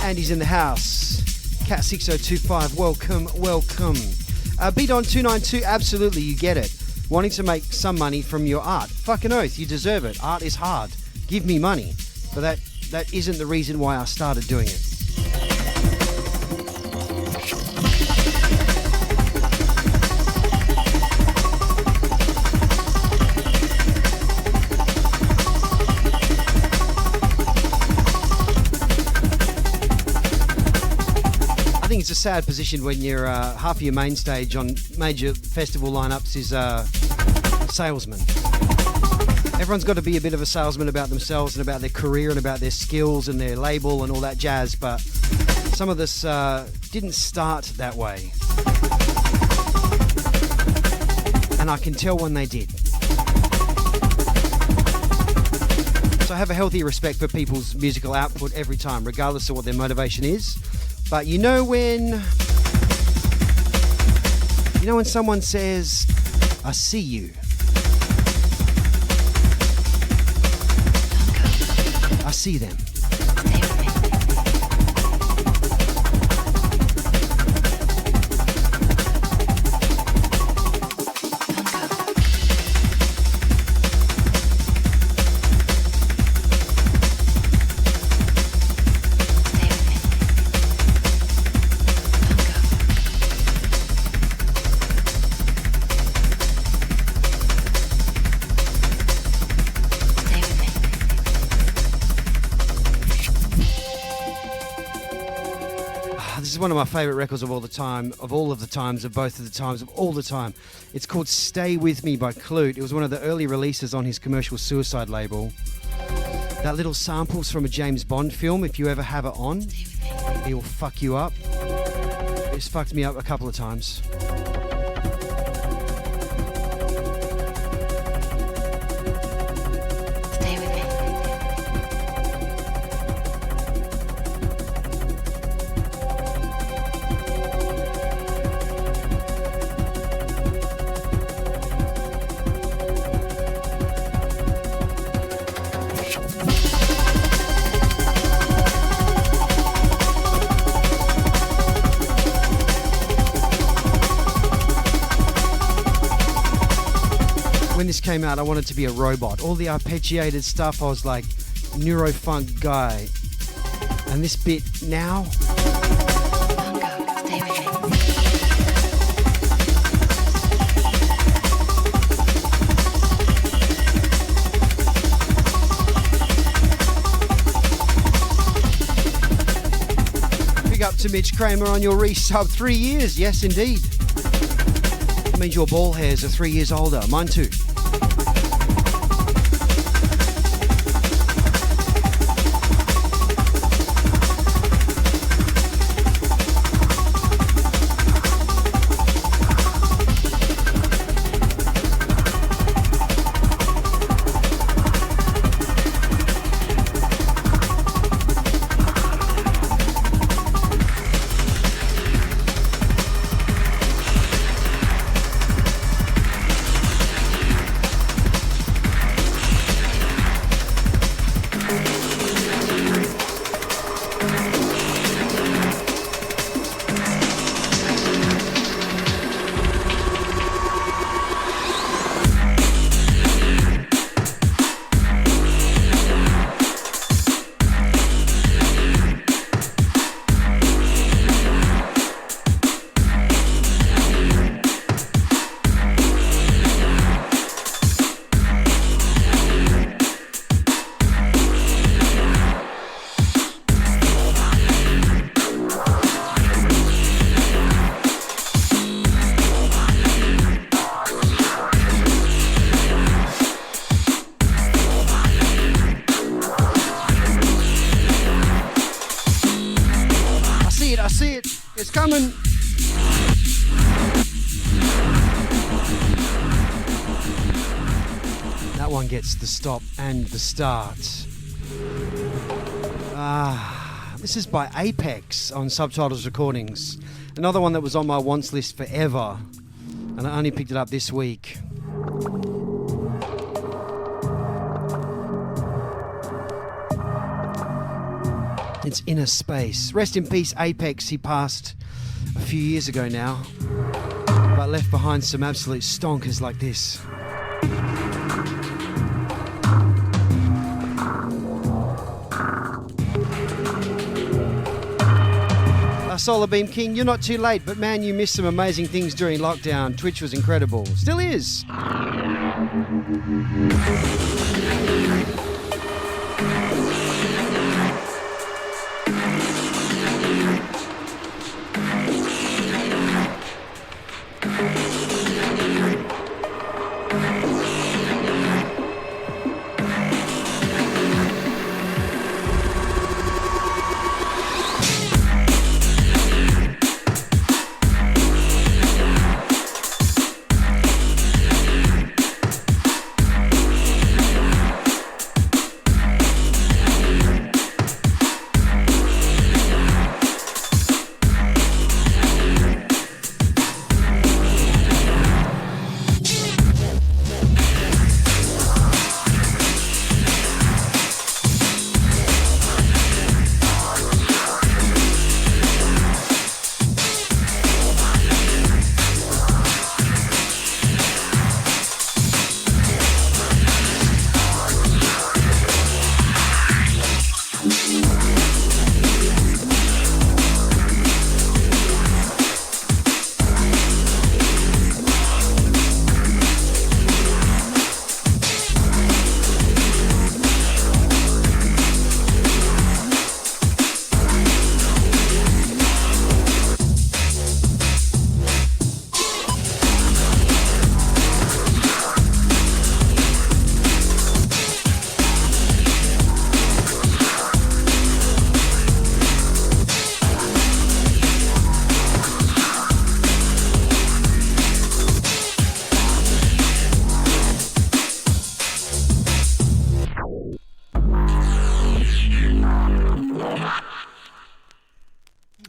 Andy's in the house. Cat 6025, welcome. Beat on 292, absolutely, you get it. Wanting to make some money from your art. Fucking oath, you deserve it. Art is hard. Give me money. But that isn't the reason why I started doing it. It's a sad position when you're half of your main stage on major festival lineups is salesman. Everyone's got to be a bit of a salesman about themselves and about their career and about their skills and their label and all that jazz, but some of this didn't start that way, and I can tell when they did. So I have a healthy respect for people's musical output every time, regardless of what their motivation is. But you know when someone says, I see you. I see them. One of my favourite records of all the time, of all of the times, of both of the times, of all the time. It's called Stay With Me by Clute. It was one of the early releases on his Commercial Suicide label. That little sample's from a James Bond film. If you ever have it on, it will fuck you up. It's fucked me up a couple of times. When this came out, I wanted to be a robot. All the arpeggiated stuff, I was like, neurofunk guy. And this bit now, big up to Mitch Kramer on your resub. 3 years, yes indeed. That means your ball hairs are 3 years older. Mine too. see it. It's coming. That one gets the stop and the start. This is by Apex on Subtitles Recordings. Another one that was on my wants list forever, and I only picked it up this week. It's Inner Space. Rest in peace, Apex. He passed a few years ago now, but left behind some absolute stonkers like this. Solar Beam King, you're not too late, but man, you missed some amazing things during lockdown. Twitch was incredible. Still is.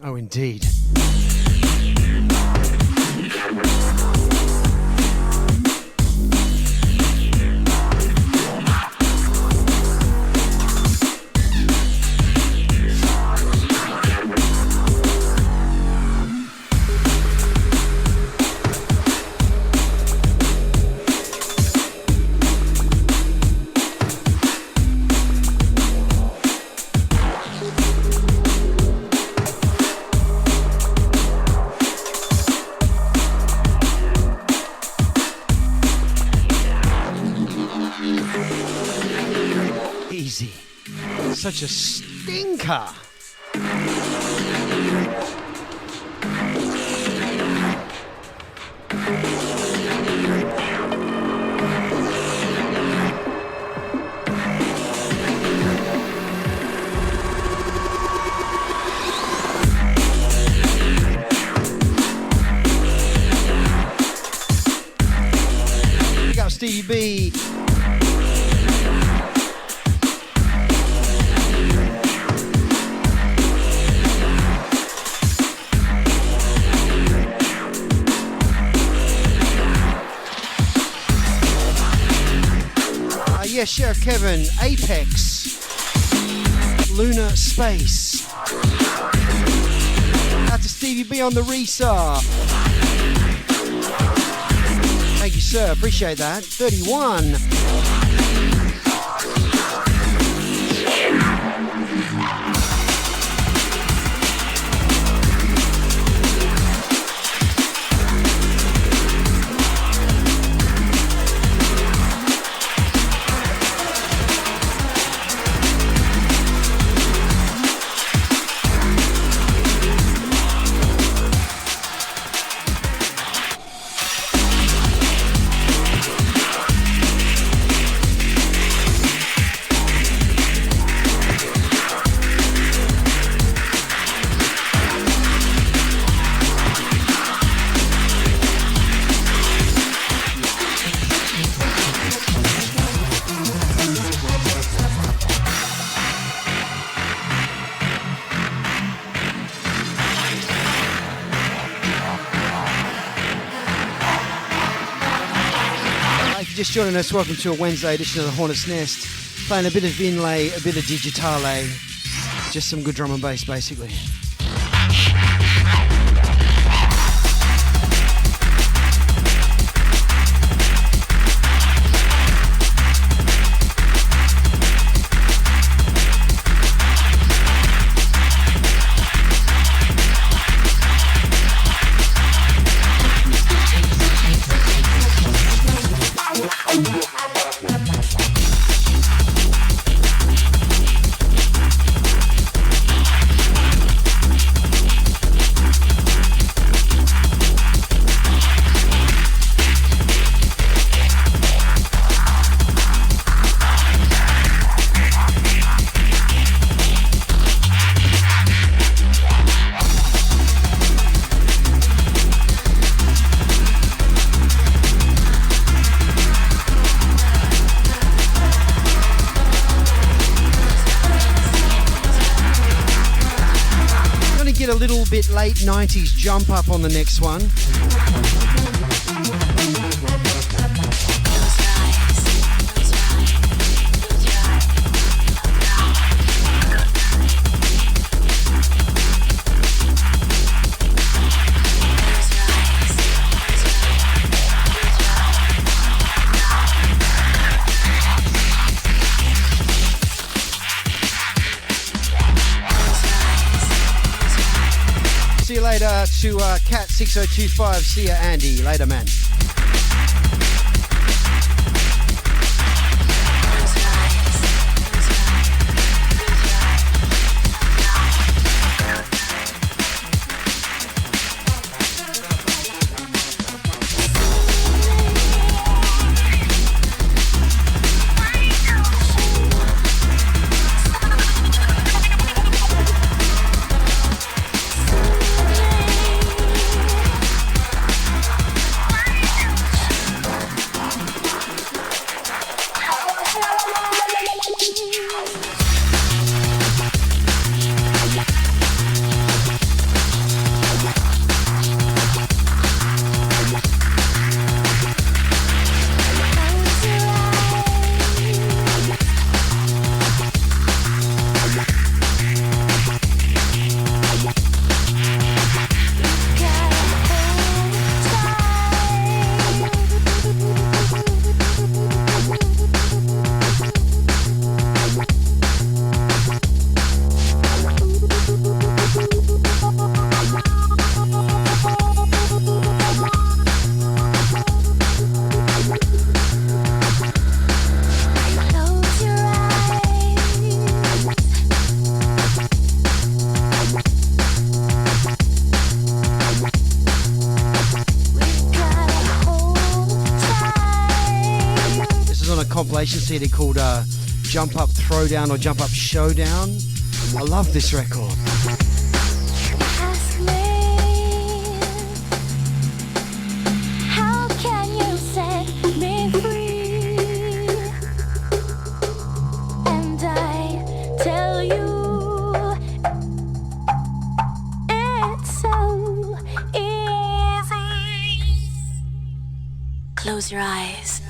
Oh, indeed. Such a stinker. Big up Stevie B. Yes, Sheriff Kevin, Apex, Lunar Space. Out to Stevie B on the Resa. Thank you, sir. Appreciate that. 31. just joining us, welcome to a Wednesday edition of the Hornet's Nest. Playing a bit of inlay, a bit of digitale, just some good drum and bass basically. A little bit late 90s jump up on the next one. See you later to Cat 6025. See ya, Andy. Later, man. Compilation CD called Jump Up Throwdown or Jump Up Showdown. I love this record. Ask me, how can you set me free? And I tell you, it's so easy. Close your eyes.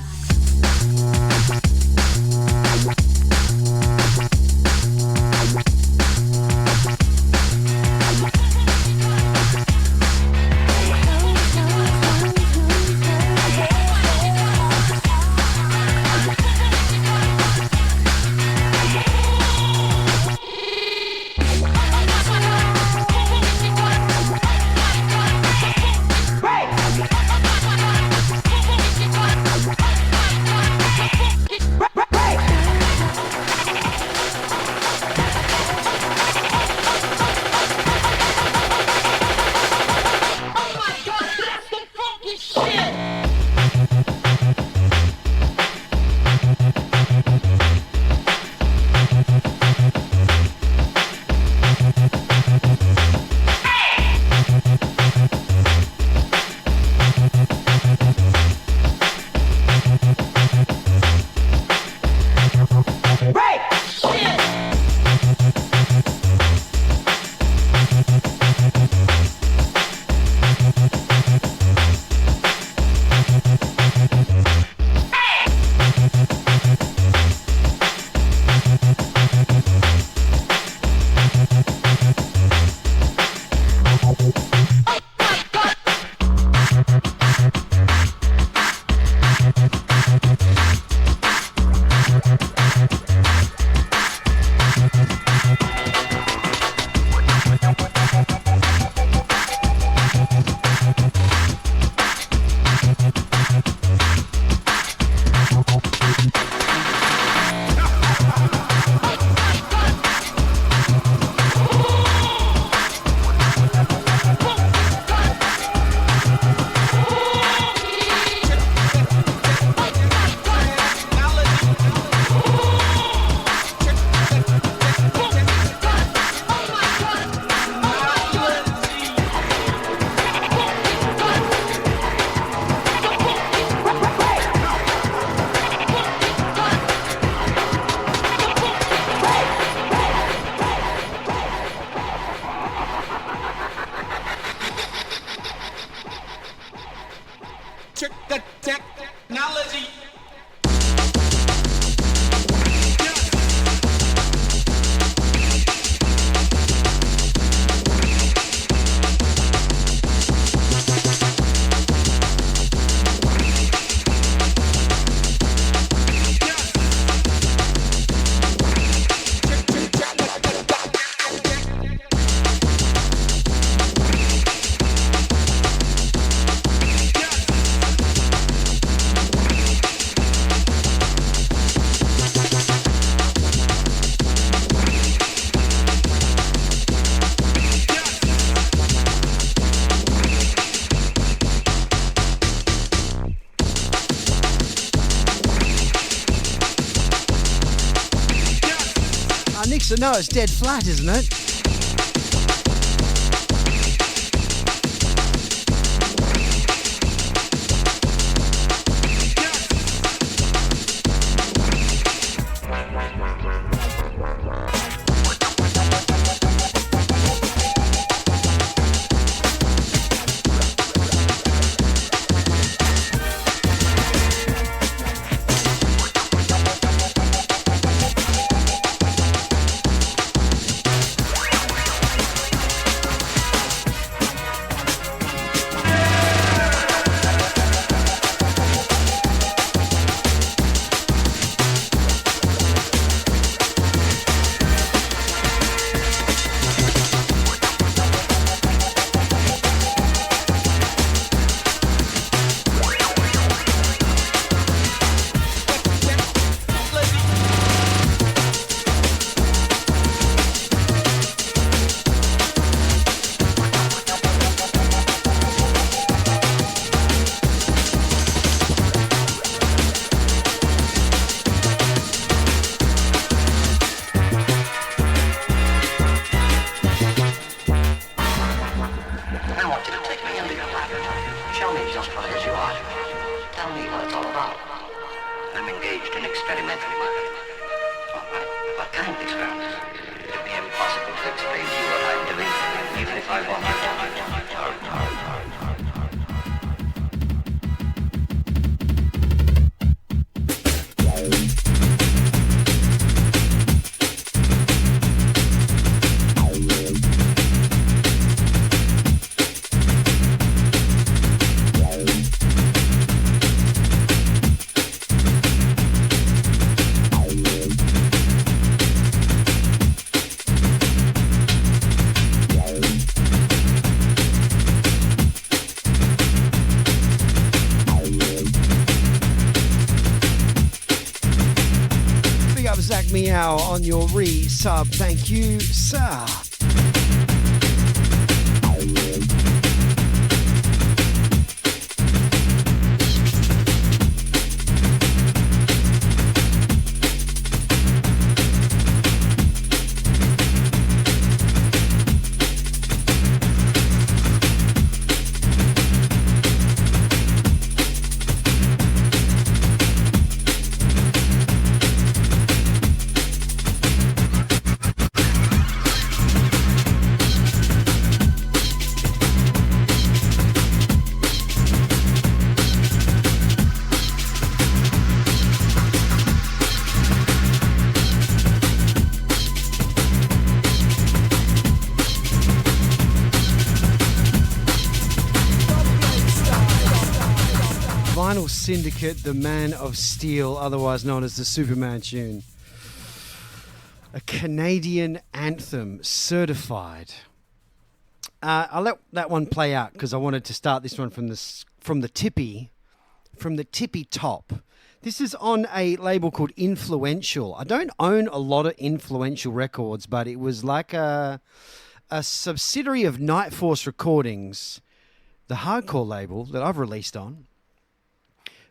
So no, it's dead flat, isn't it? Meow on your re-sub. Thank you, sir. Syndicate, the Man of Steel, otherwise known as the Superman tune. A Canadian anthem, certified. I'll let that one play out because I wanted to start this one from the tippy top. This is on a label called Influential. I don't own a lot of Influential records, but it was like a subsidiary of Night Force Recordings, the hardcore label that I've released on.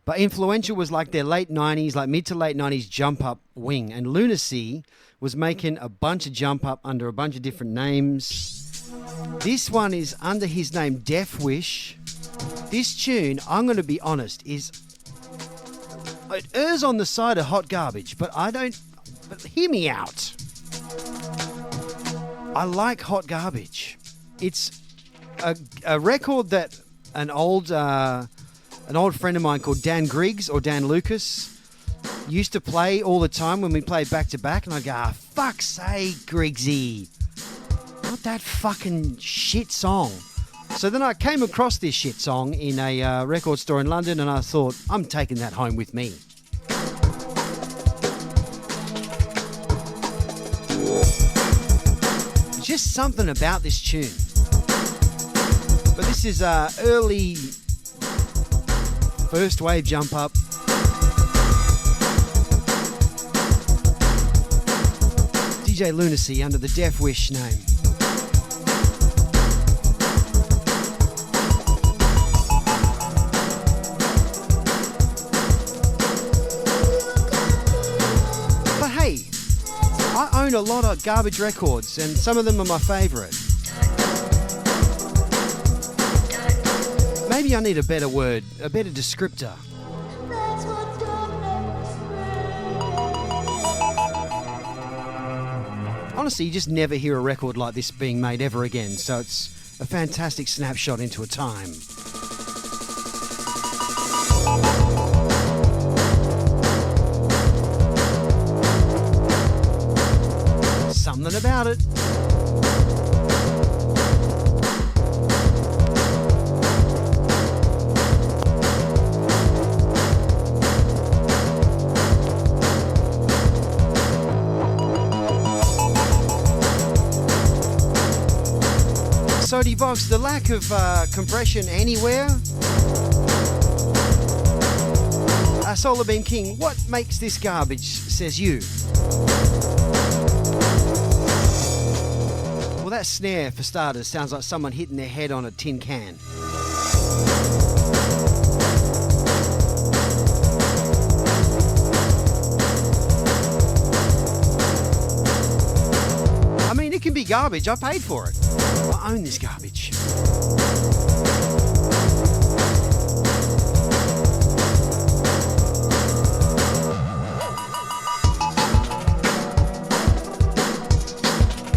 But Influential was like their late 90s, like mid to late 90s jump up wing. And Lunacy was making a bunch of jump up under a bunch of different names. This one is under his name, Death Wish. This tune, I'm going to be honest, it errs on the side of hot garbage, but hear me out. I like hot garbage. It's a record that an old friend of mine called Dan Griggs or Dan Lucas used to play all the time when we played back to back, and I'd go, fuck's sake, Griggsy, not that fucking shit song. So then I came across this shit song in a record store in London, and I thought, I'm taking that home with me. Just something about this tune. But this is early first wave jump up. DJ Lunacy under the Death Wish name. But hey, I own a lot of garbage records, and some of them are my favourite. Maybe I need a better word, a better descriptor. Honestly, you just never hear a record like this being made ever again, so it's a fantastic snapshot into a time. Something about it. Sody Box, the lack of compression anywhere. Solar Beam King, what makes this garbage, says you? Well, that snare, for starters, sounds like someone hitting their head on a tin can. I mean, it can be garbage. I paid for it. I own this garbage.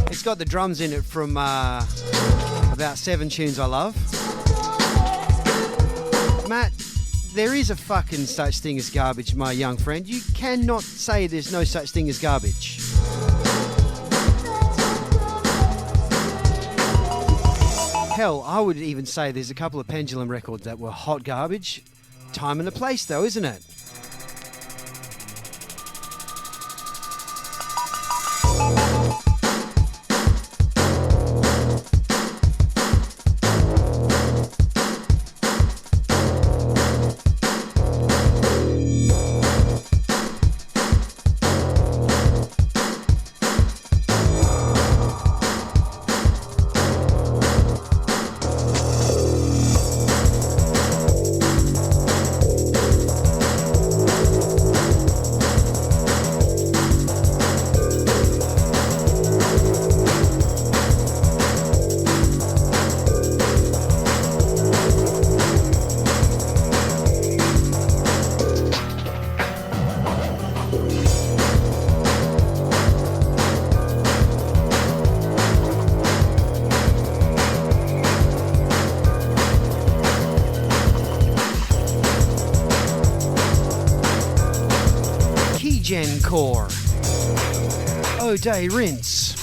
It's got the drums in it from about 7 tunes I love. Matt, there is a fucking such thing as garbage, my young friend. You cannot say there's no such thing as garbage. Hell, I would even say there's a couple of Pendulum records that were hot garbage. Time and a place, though, isn't it? Gen Core. O'Day Rinse.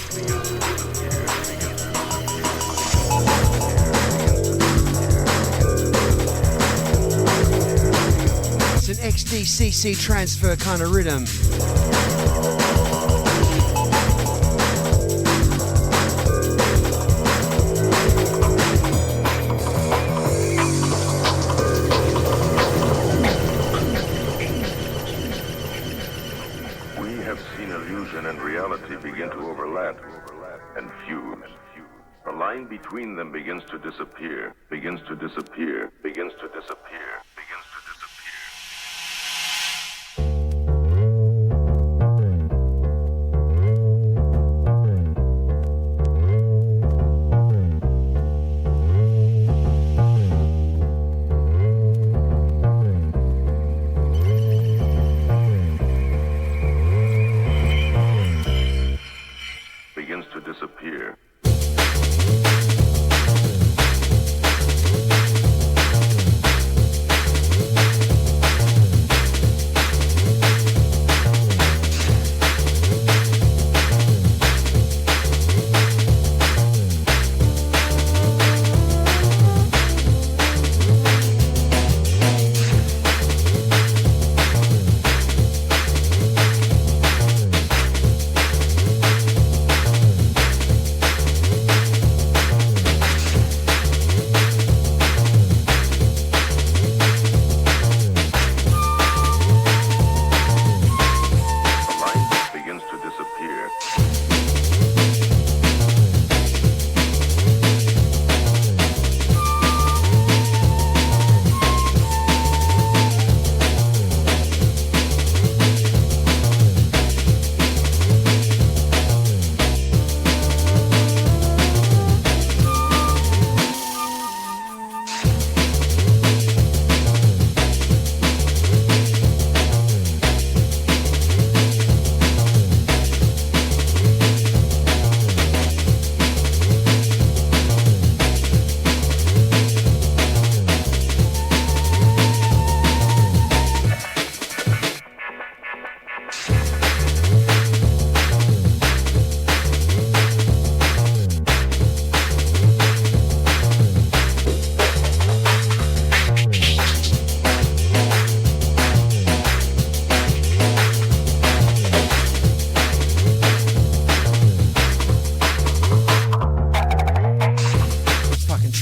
It's an XDCC transfer kind of rhythm. Begin to overlap and fuse. The line between them begins to disappear, begins to disappear, begins to disappear, begins to disappear. Disappear.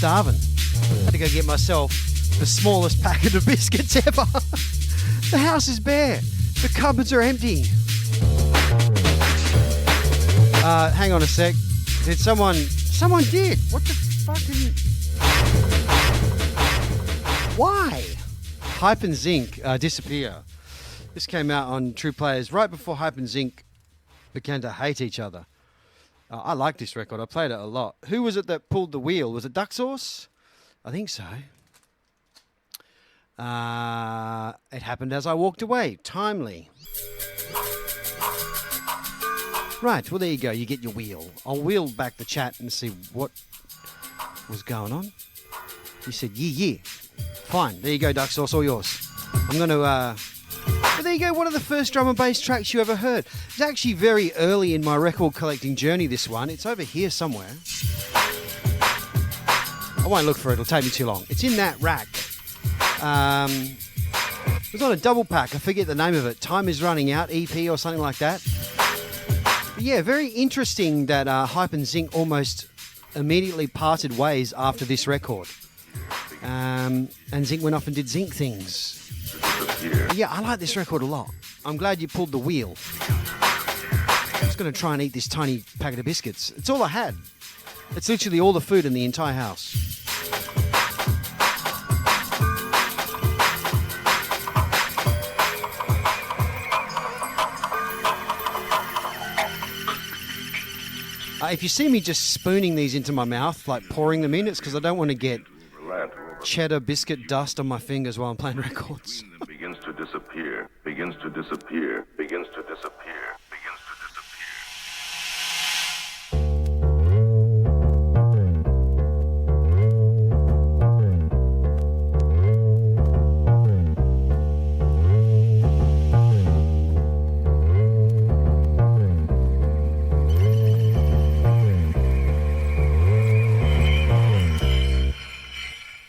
starving. Had to go get myself the smallest packet of biscuits ever. The house is bare. The cupboards are empty. Hang on a sec. Did someone did? What the fucking... Why? Hype and Zinc Disappear. This came out on True Players right before Hype and Zinc began to hate each other. I like this record. I played it a lot. Who was it that pulled the wheel? Was it Duck Sauce? I think so. It happened as I walked away. Timely. Right, well, there you go. You get your wheel. I'll wheel back the chat and see what was going on. You said, yeah. Fine. There you go, Duck Sauce. All yours. I'm going to... But there you go. One of the first drum and bass tracks you ever heard. It's actually very early in my record collecting journey, this one. It's over here somewhere. I won't look for it. It'll take me too long. It's in that rack. It was on a double pack. I forget the name of it. Time is Running Out, EP or something like that. But yeah, very interesting that Hype and Zinc almost immediately parted ways after this record. And Zinc went off and did Zinc things. Yeah, I like this record a lot. I'm glad you pulled the wheel. I'm just going to try and eat this tiny packet of biscuits. It's all I had. It's literally all the food in the entire house. If you see me just spooning these into my mouth, like pouring them in, it's because I don't want to get cheddar biscuit dust on my fingers while I'm playing records. Begins to disappear, begins to disappear, begins to disappear, begins to disappear.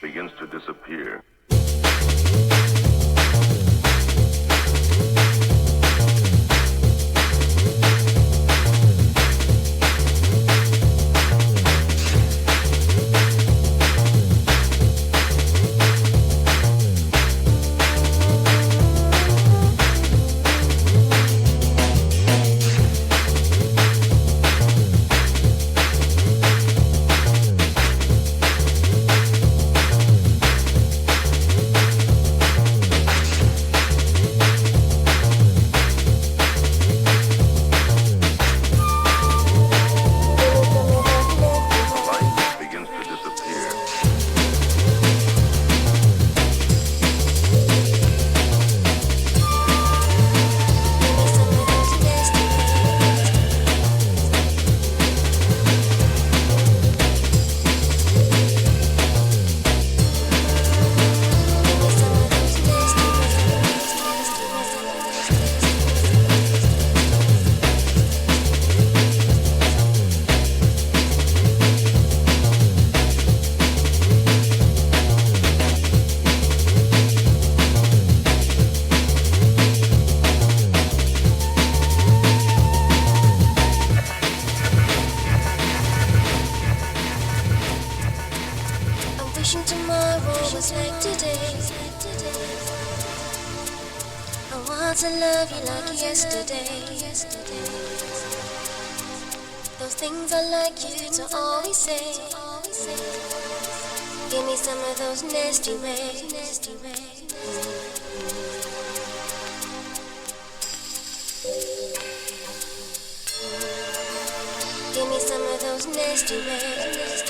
Begins to disappear. Those things I like you to always say. Give me some of those nasty ways. Give me some of those nasty ways.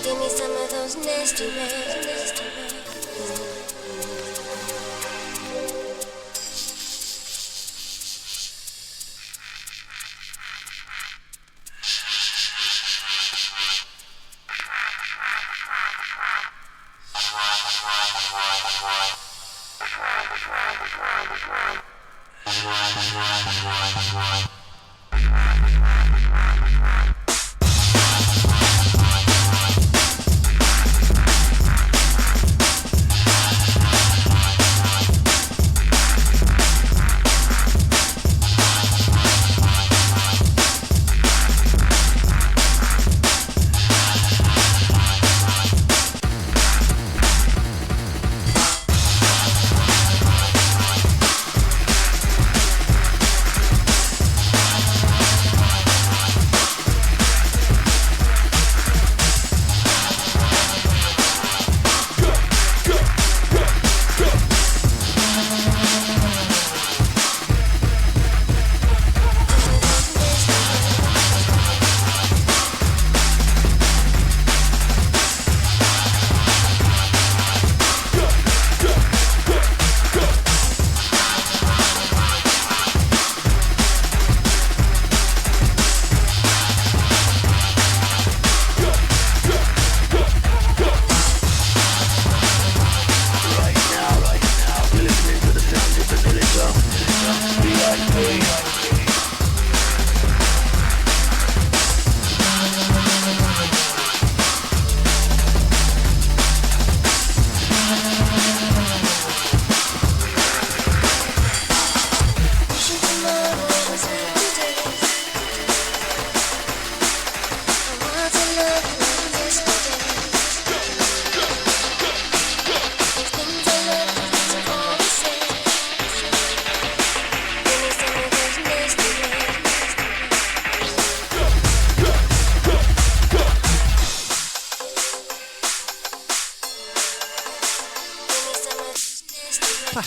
Give me some of those nasty ways.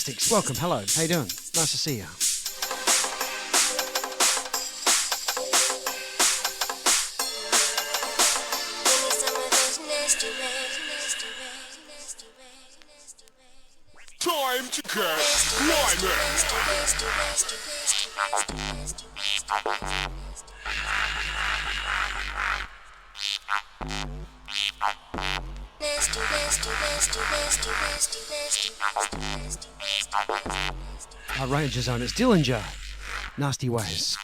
Plastics, welcome, hello, how you doing? Nice to see you. Time to get slimy. Our Ranger Zone, it's Dillinger. Nasty Ways.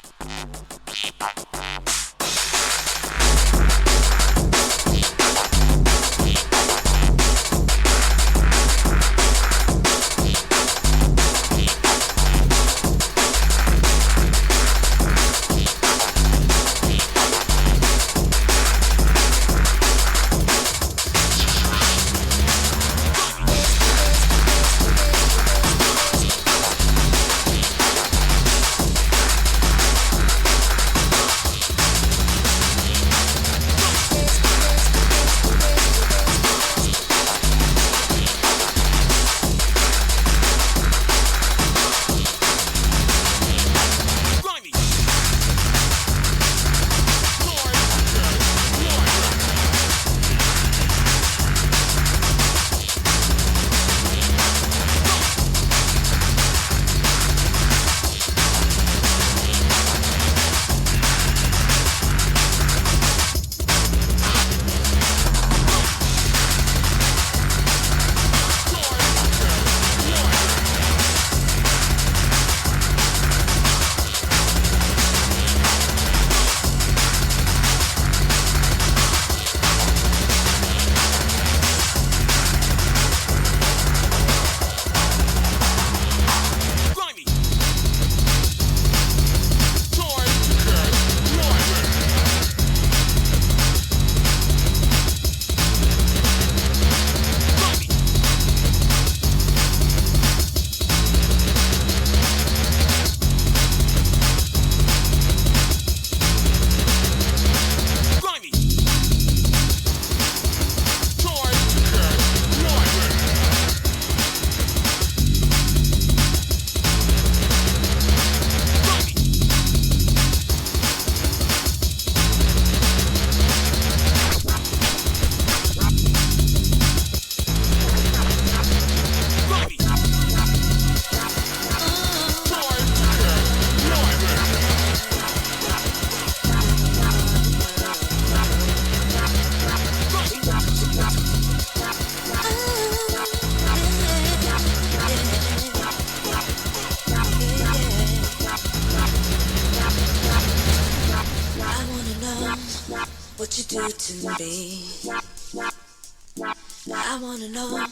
I wanna know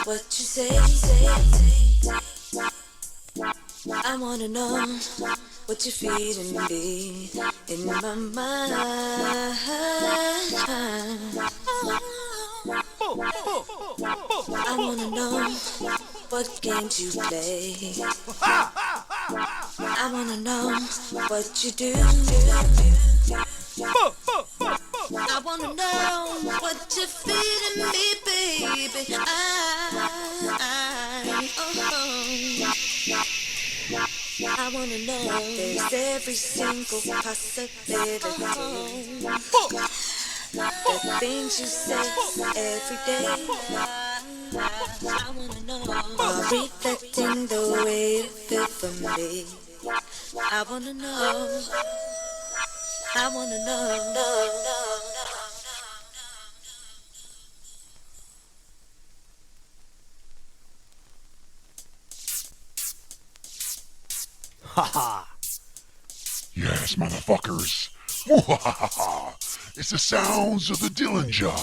what you say. I wanna know what you're feeding me in my mind. I wanna know what games you play. I wanna know what you do. I wanna know what you're feeding me, baby. I wanna know. There's every single possibility. The things you say every day. I wanna know. Are reflecting the way you feel for me. I wanna know. I wanna know. Yes, motherfuckers. It's the sounds of the Dillinger.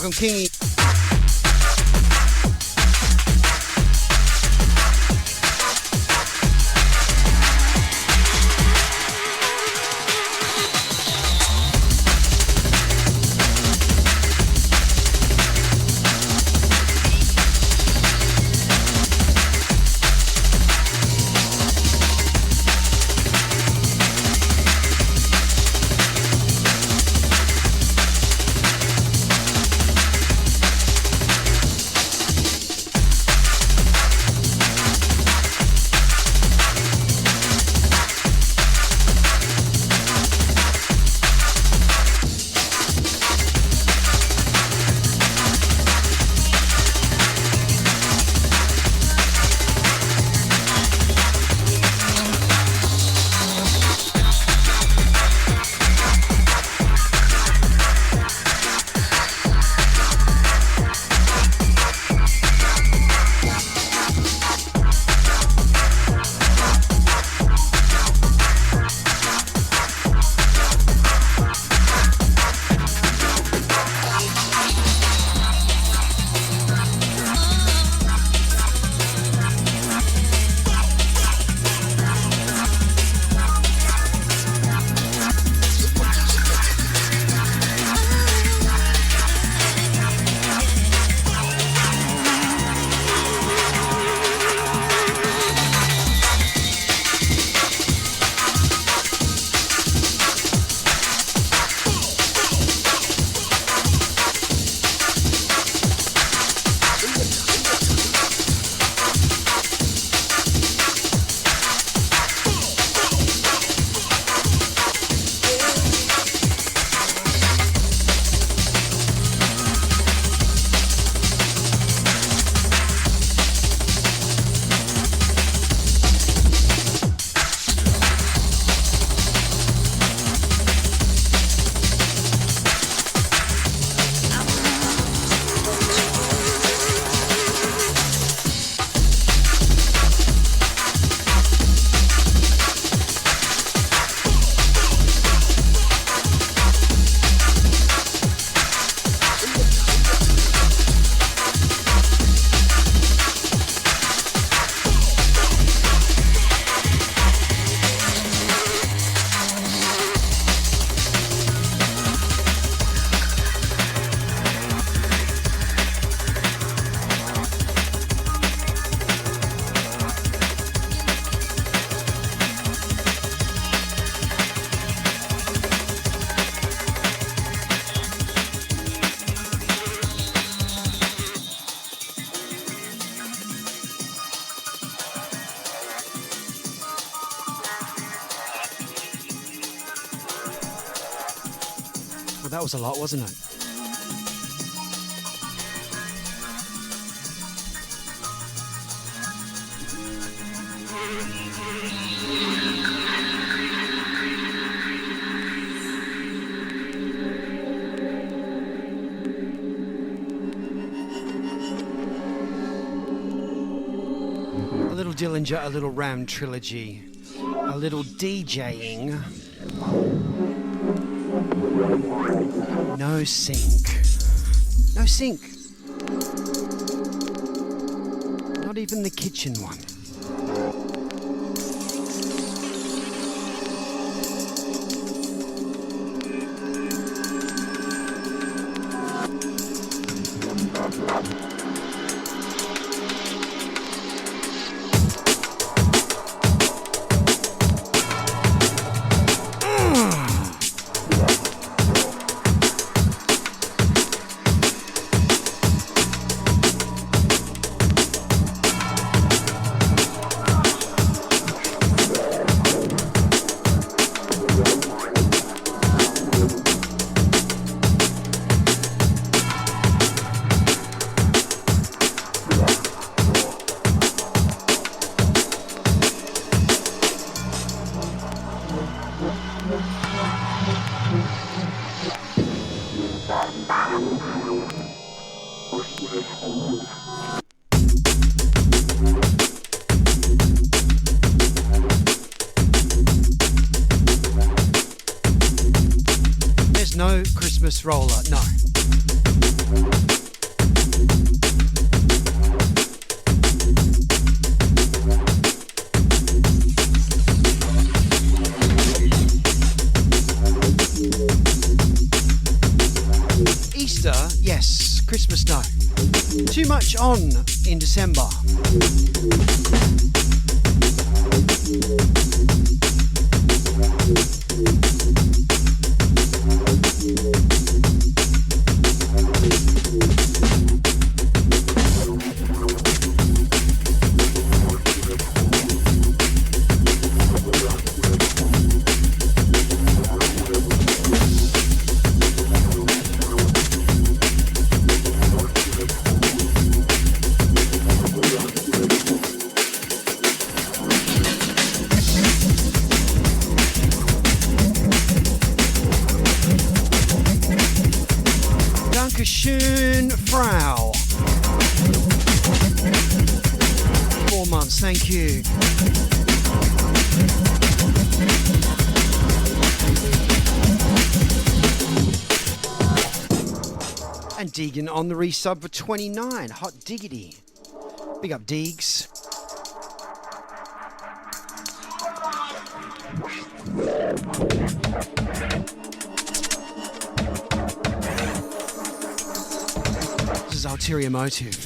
Welcome, Kingy. Well, that was a lot, wasn't it? A little Dillinger, a little Ram trilogy, a little DJing. No sync. No sync. Not even the kitchen one. There's no Christmas roller, no. Easter, yes. Christmas, no. Too much on in December. Dankeschön, Frau. 4 months, thank you. And Deegan on the resub for 29. Hot diggity. Big up, Deegs. This is Ulterior Motive.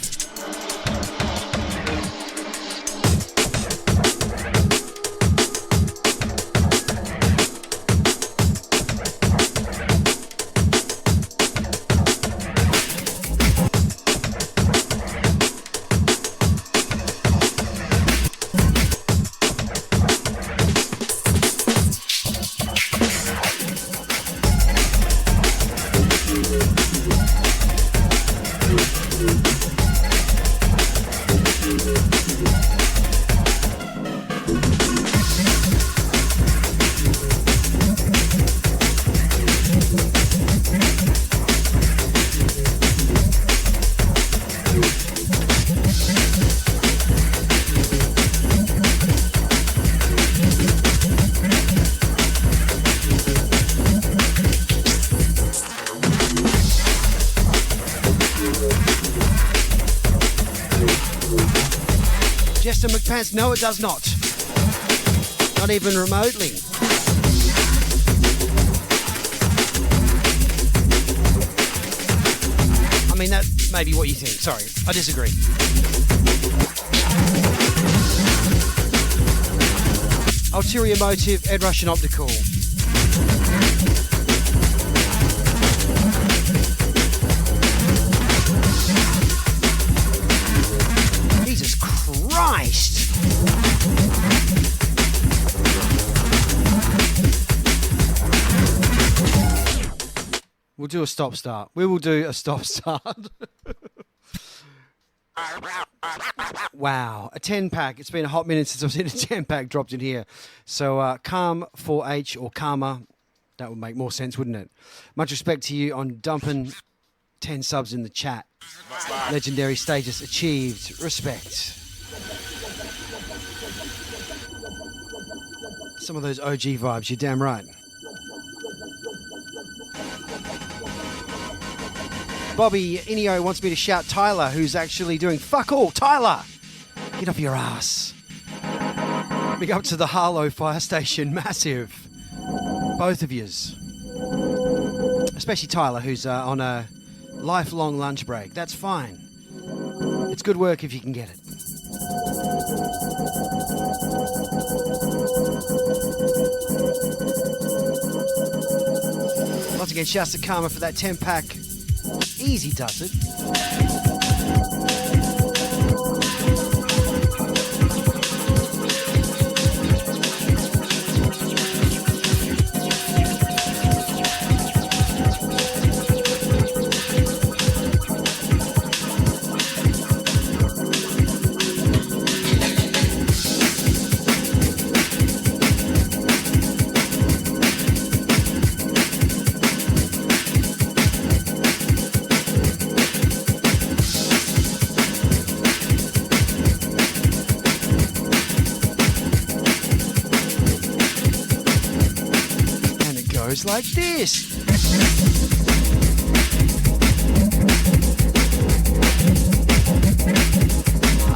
Jester McPants, no it does not. Not even remotely. I mean, that may be what you think. Sorry, I disagree. Ulterior Motive, Ed Russian Optical. Jesus Christ! We'll do a stop start. We will do a stop start. Wow, a 10 pack. It's been a hot minute since I've seen a 10 pack dropped in here. So, Calm 4H or Karma, that would make more sense, wouldn't it? Much respect to you on dumping 10 subs in the chat. Legendary status achieved. Respect. Some of those OG vibes, you're damn right. Bobby Inio wants me to shout Tyler, who's actually doing fuck all. Tyler, get off your ass. Big up to the Harlow fire station, massive. Both of yous. Especially Tyler, who's on a lifelong lunch break. That's fine. It's good work if you can get it. Once again, shouts to Karma for that 10 pack. Easy does it. Like this.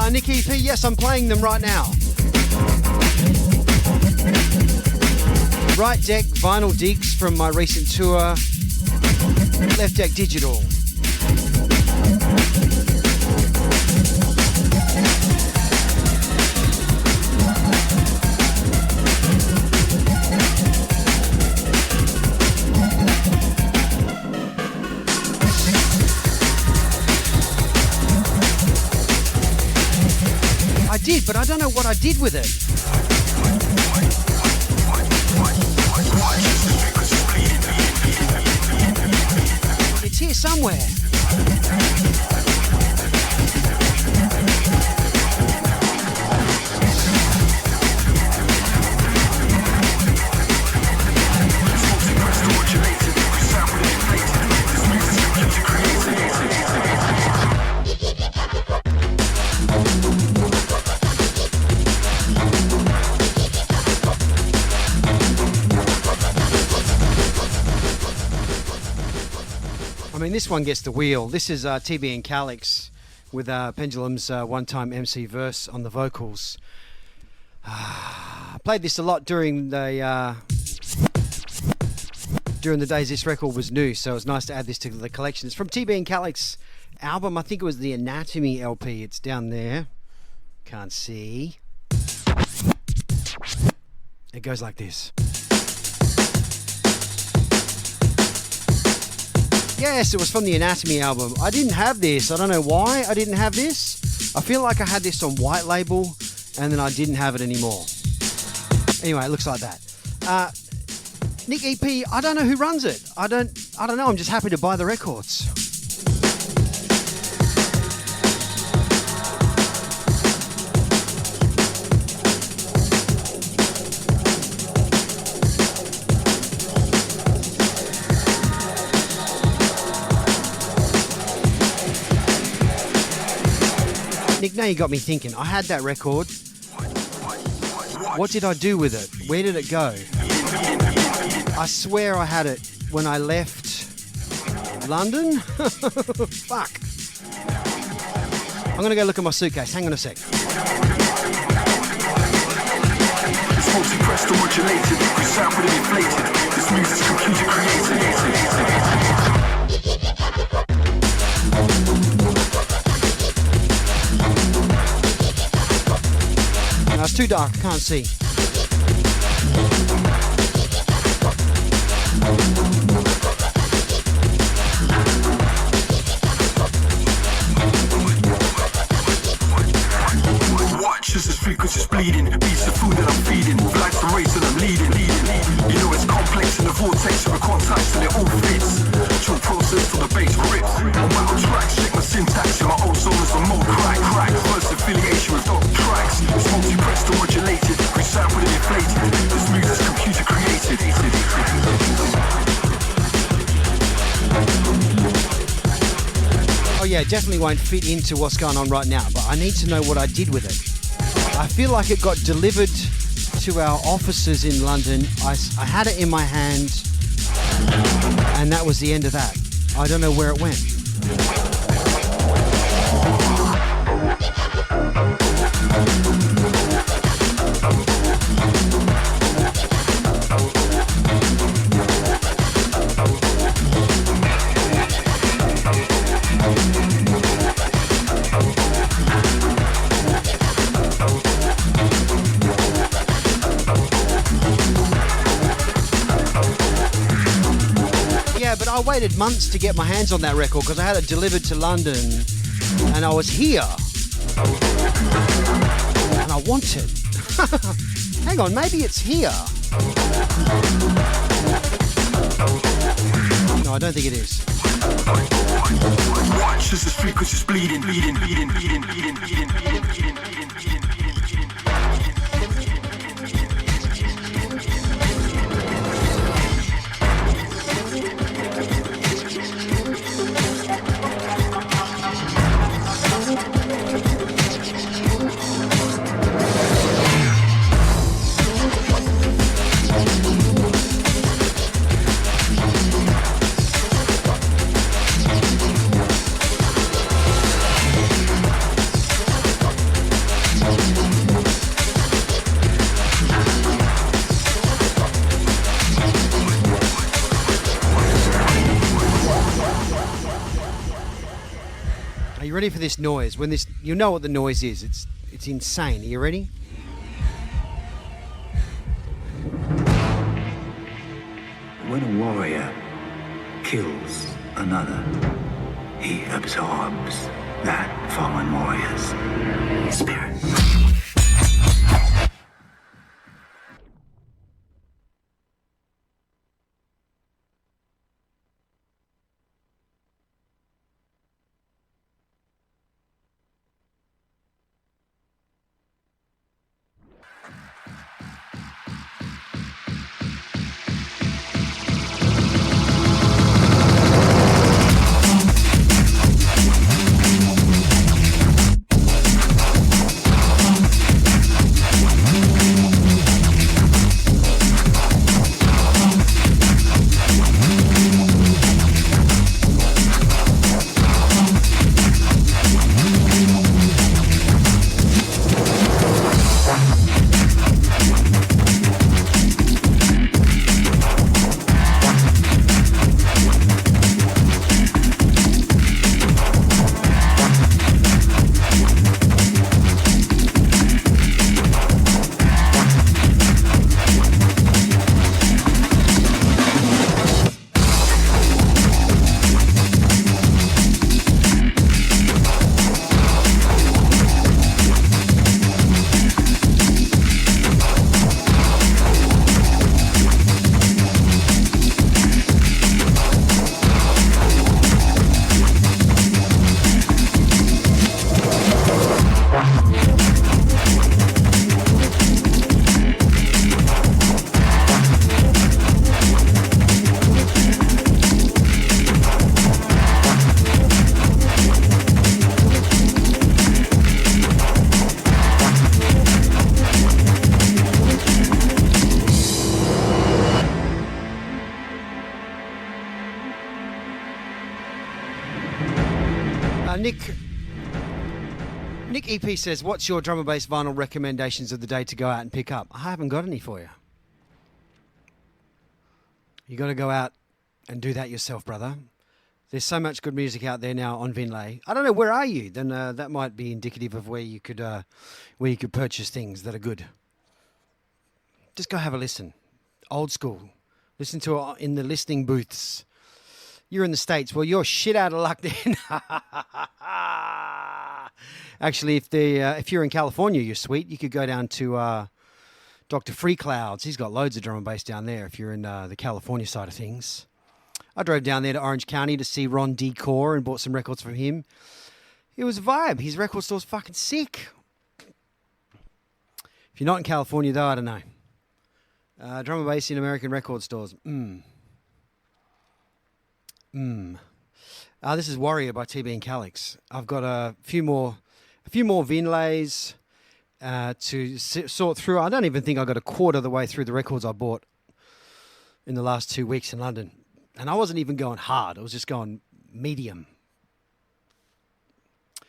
Nick EP, yes, I'm playing them right now. Right Deck Vinyl Digs from my recent tour. Left Deck Digital. I did, but I don't know what I did with it. It's here somewhere. I mean, this one gets the wheel. This is TB and Calix with Pendulum's one-time MC verse on the vocals. I played this a lot during the days this record was new, so it was nice to add this to the collection. It's from TB and Calix album. I think it was the Anatomy LP. It's down there. Can't see. It goes like this. Yes, it was from the Anatomy album. I didn't have this. I don't know why I didn't have this. I feel like I had this on white label and then I didn't have it anymore. Anyway, it looks like that. Nick EP, I don't know who runs it. I don't know. I'm just happy to buy the records. Nick, now you got me thinking. I had that record. What did I do with it? Where did it go? I swear I had it when I left London. Fuck. I'm going to go look at my suitcase. Hang on a sec. It's multi-pressed or modulated. We sound with it inflated. This music's computer created. No, it's too dark, I can't see. Watch as this frequency's bleeding. Beats the food that I'm feeding. With lights and rays that I'm leading. You know it's complex in the vortex of a context and it all fits. True process till the bass grips. On my old tracks, check my syntax. In my old soul is a mode crack. First affiliation with dog tracks. It's multi-pressed or modulated. We sound with it inflated. This music's computer created. Oh yeah, definitely won't fit into what's going on right now, but I need to know what I did with it. I feel like it got delivered to our offices in London. I had it in my hand, and that was the end of that. I don't know where it went. But I waited months to get my hands on that record because I had it delivered to London and I was here and I want it. Hang on, maybe it's here. No, I don't think it is. Watch as this frequency's bleeding. ready for this noise? When this, you know what the noise is. It's insane. Are you ready? When a warrior kills another, he absorbs that fallen warrior's spirit. Nick EP says, what's your drum and bass vinyl recommendations of the day to go out and pick up? I haven't got any for you. You got to go out and do that yourself, brother. There's so much good music out there now on Vinlay. I don't know, where are you? Then that might be indicative of where you could purchase things that are good. Just go have a listen. Old school. Listen to it in the listening booths. You're in the States. Well, you're shit out of luck then. Actually, if you're in California, you're sweet. You could go down to Dr. Free Clouds. He's got loads of drum and bass down there if you're in the California side of things. I drove down there to Orange County to see Ron Decor and bought some records from him. It was a vibe. His record store's fucking sick. If you're not in California, though, I don't know. Drum and bass in American record stores. This is Warrior by TB and Calix. I've got a few more Vinlays to sort through. I don't even think I got a quarter of the way through the records I bought in the last 2 weeks in London. And I wasn't even going hard. I was just going medium.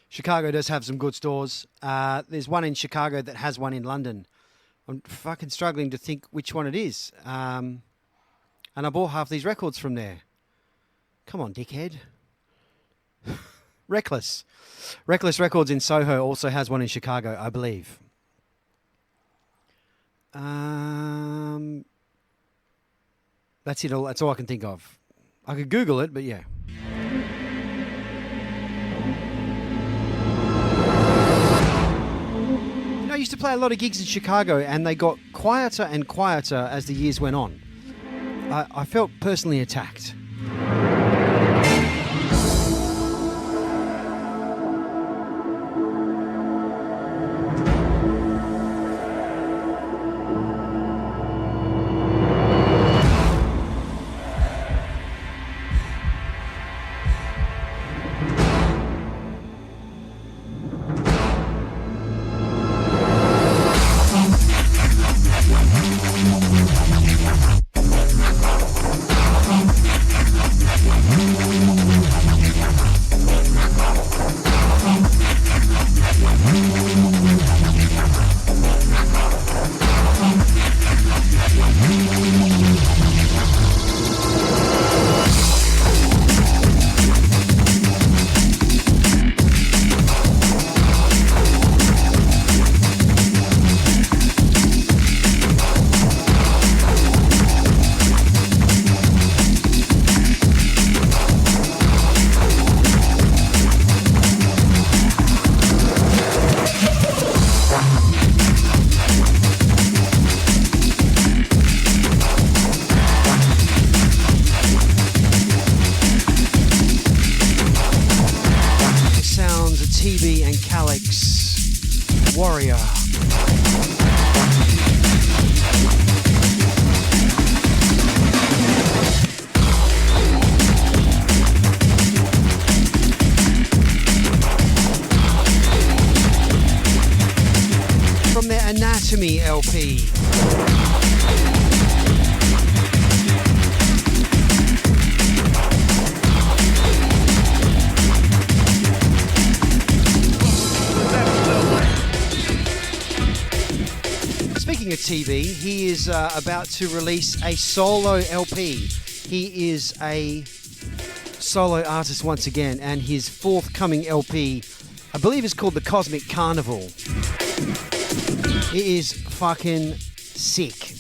Chicago does have some good stores. There's one in Chicago that has one in London. I'm fucking struggling to think which one it is. And I bought half these records from there. Come on, dickhead. Reckless. Reckless Records in Soho also has one in Chicago, I believe. That's it. That's all I can think of. I could Google it, but yeah. You know, I used to play a lot of gigs in Chicago, and they got quieter and quieter as the years went on. I felt personally attacked. LP. Speaking of TV, he is about to release a solo LP. He is a solo artist once again, and his forthcoming LP, I believe, is called The Cosmic Carnival. It is fucking sick.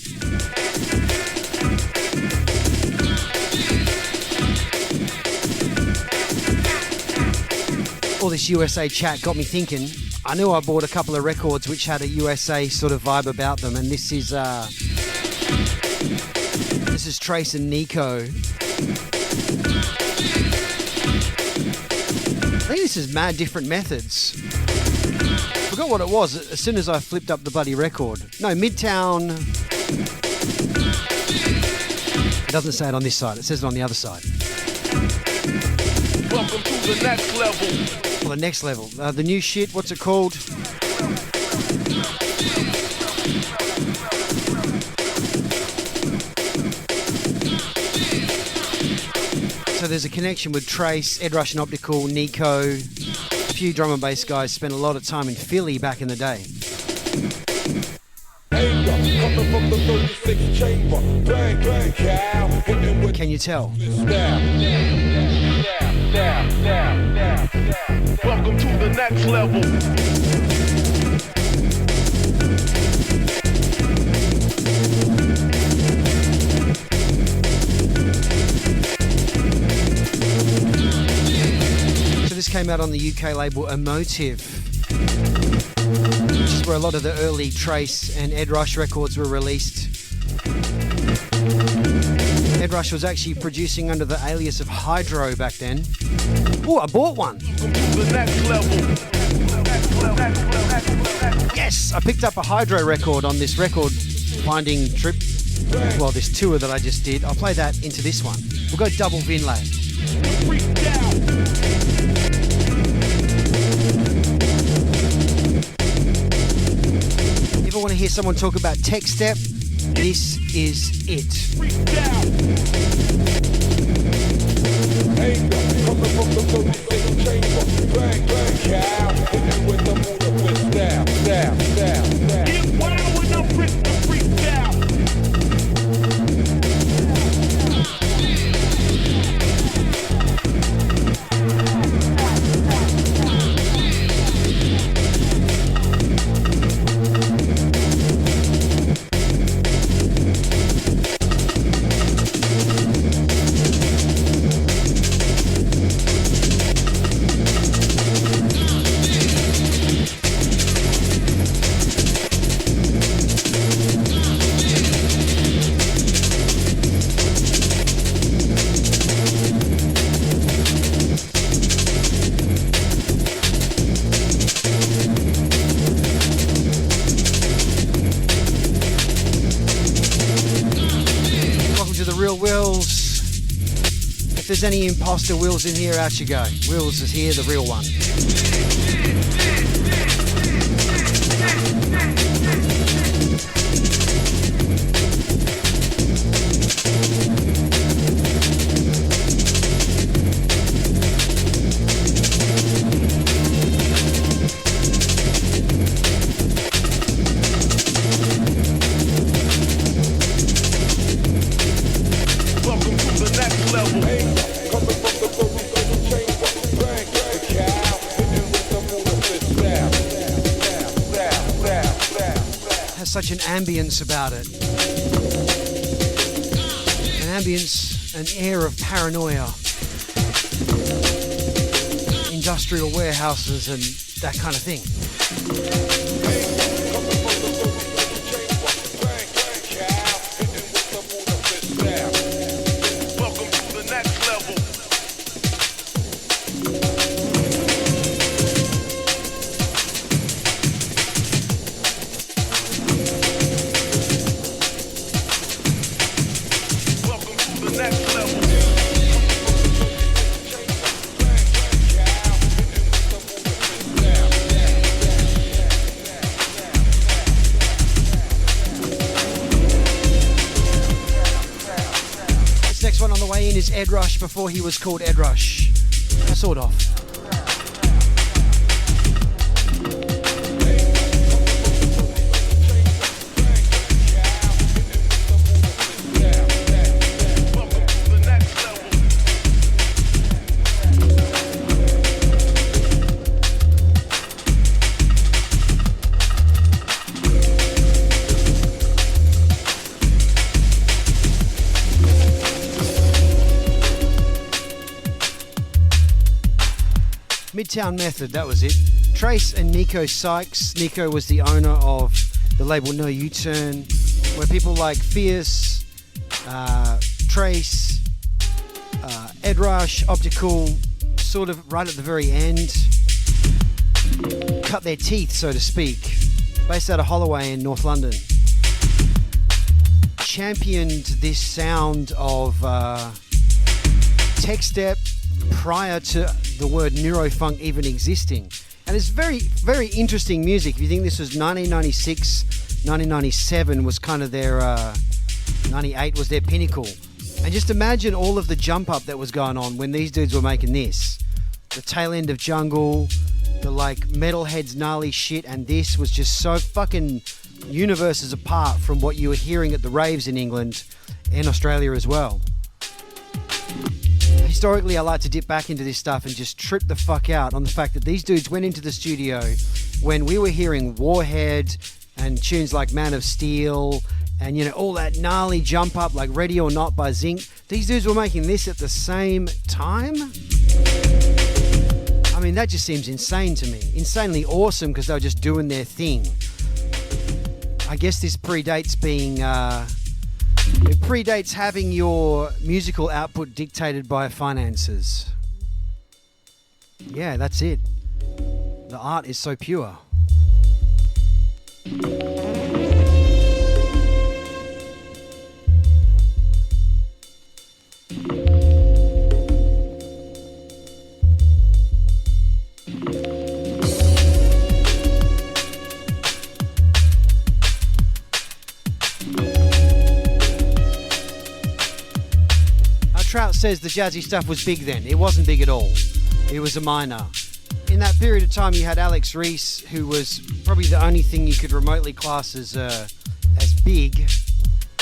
All this USA chat got me thinking. I knew I bought a couple of records which had a USA sort of vibe about them, and this is Trace and Nico. I think this is Mad Different Methods. Forgot what it was as soon as I flipped up the bloody record. No, Midtown. It doesn't say it on this side, it says it on the other side. Welcome to the next level. Well, the next level. The new shit, what's it called? So there's a connection with Trace, Ed Rush and Optical, Nico, a few drum and bass guys spent a lot of time in Philly back in the day. Can you tell? Welcome to the next level. This came out on the UK label Emotive, which is where a lot of the early Trace and Ed Rush records were released. Ed Rush was actually producing under the alias of Hydro back then. Oh, I bought one. Yes, I picked up a Hydro record on this record finding trip. Well, this tour that I just did. I'll play that into this one. We'll go double Vinlay. If you want to hear someone talk about tech step, this is it. If there's any imposter Wills in here, out you go. Wills is here, the real one. Such an ambience about it. An ambience, an air of paranoia. Industrial warehouses and that kind of thing. Next one on the way in is Ed Rush before he was called Ed Rush. Sort of. Midtown Method, that was it. Trace and Nico Sykes. Nico was the owner of the label No U-Turn, where people like Fierce, Trace, Ed Rush, Optical, sort of right at the very end, cut their teeth, so to speak, based out of Holloway in North London. Championed this sound of tech step prior to the word neurofunk even existing. And it's very, very interesting music. If you think this was 1996, 1997 was kind of their, 98 was their pinnacle. And just imagine all of the jump up that was going on when these dudes were making this. The tail end of Jungle, the like metalheads gnarly shit, and this was just so fucking universes apart from what you were hearing at the raves in England and Australia as well. Historically, I like to dip back into this stuff and just trip the fuck out on the fact that these dudes went into the studio when we were hearing Warhead and tunes like Man of Steel and, you know, all that gnarly jump up like Ready or Not by Zinc. These dudes were making this at the same time. I mean, that just seems insane to me. Insanely awesome because they were just doing their thing. I guess this predates being... It predates having your musical output dictated by finances. Yeah, that's it. The art is so pure. Trout says the jazzy stuff was big then. It wasn't big at all. It was a minor. In that period of time, you had Alex Reese, who was probably the only thing you could remotely class as big.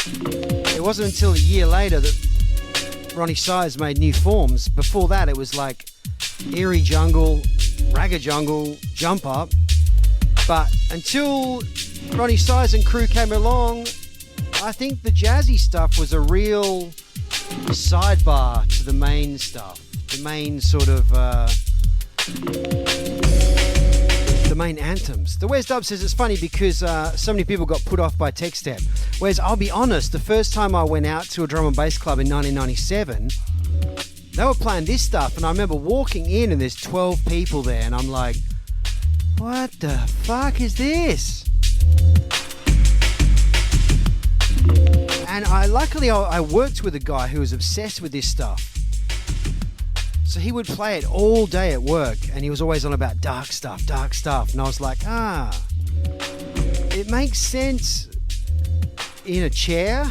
It wasn't until a year later that Ronnie Size made New Forms. Before that, it was like Eerie Jungle, Ragga Jungle, Jump Up. But until Ronnie Size and crew came along, I think the jazzy stuff was a real sidebar to the main stuff, the main sort of the main anthems. The Wes Dub says it's funny because so many people got put off by tech step, whereas I'll be honest, the first time I went out to a drum and bass club in 1997, they were playing this stuff, and I remember walking in and there's 12 people there and I'm like, what the fuck is this? And luckily I worked with a guy who was obsessed with this stuff. So he would play it all day at work and he was always on about dark stuff. And I was like, it makes sense in a chair.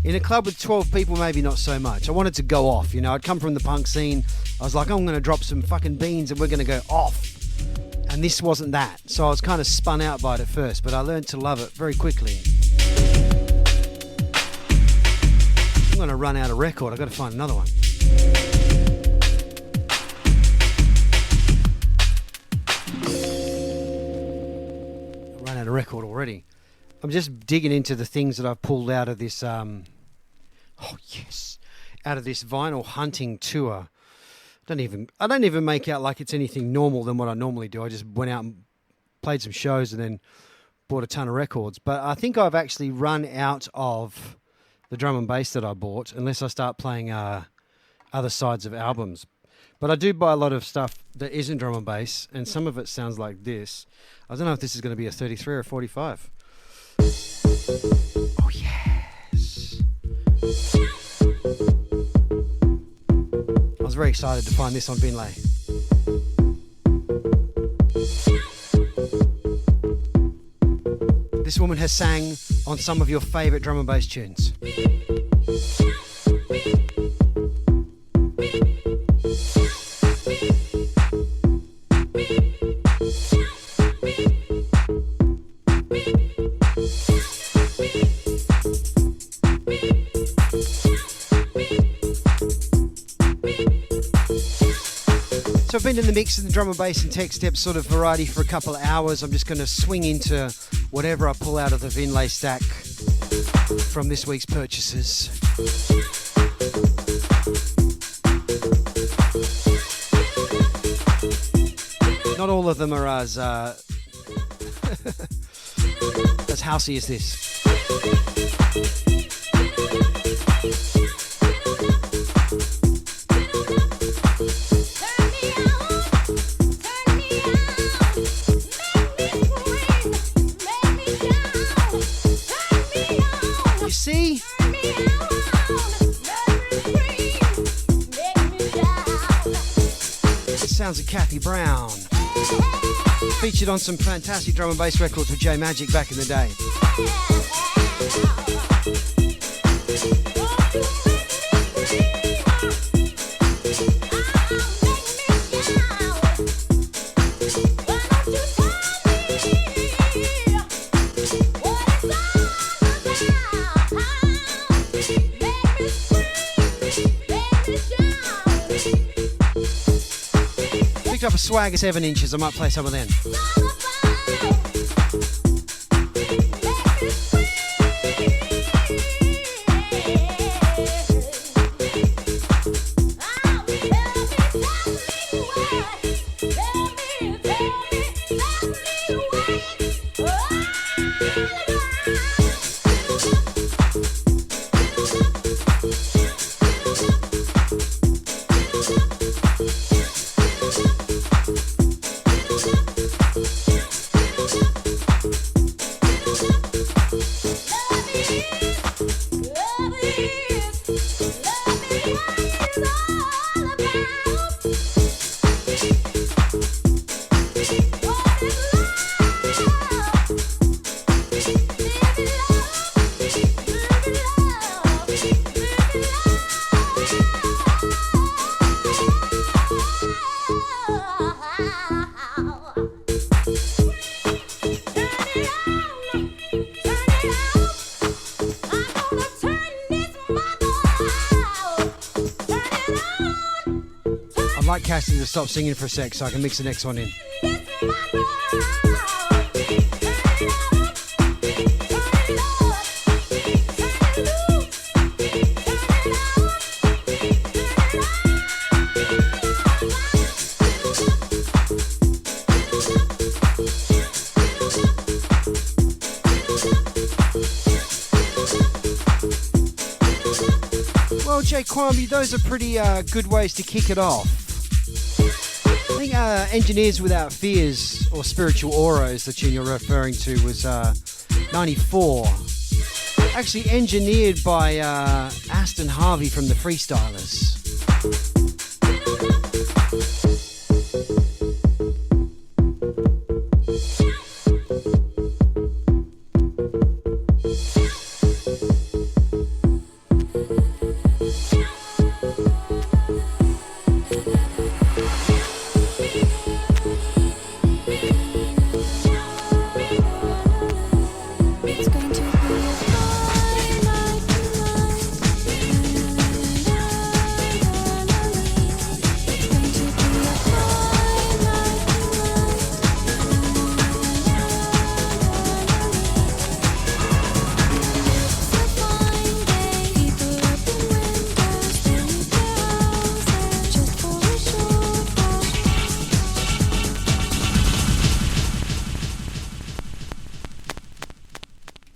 In a club with 12 people, maybe not so much. I wanted to go off, you know. I'd come from the punk scene. I was like, I'm going to drop some fucking beans and we're going to go off. And this wasn't that. So I was kind of spun out by it at first, but I learned to love it very quickly. I'm going to run out of record. I've got to find another one. I ran out of record already. I'm just digging into the things that I've pulled out of this, out of this vinyl hunting tour. I don't even make out like it's anything normal than what I normally do. I just went out and played some shows and then bought a ton of records. But I think I've actually run out of the drum and bass that I bought, unless I start playing other sides of albums. But I do buy a lot of stuff that isn't drum and bass, and some of it sounds like this. I don't know if this is going to be a 33 or a 45. Oh, yes. I was very excited to find this on Binlay. This woman has sang on some of your favourite drum and bass tunes. So I've been in the mix in the drum and bass and tech step sort of variety for a couple of hours. I'm just going to swing into whatever I pull out of the Vinlay stack from this week's purchases. Not all of them are as as housey as this. You see? It sounds of Kathy Brown. Featured on some fantastic drum and bass records with J Magic back in the day. Picked up a swagger 7 inches, I might play some of them. Cassie to stop singing for a sec so I can mix the next one in. Well, Jay Kwame, those are pretty good ways to kick it off. I think Engineers Without Fears, or Spiritual Aura is the tune you're referring to, was 94. Actually engineered by Aston Harvey from the Freestylers.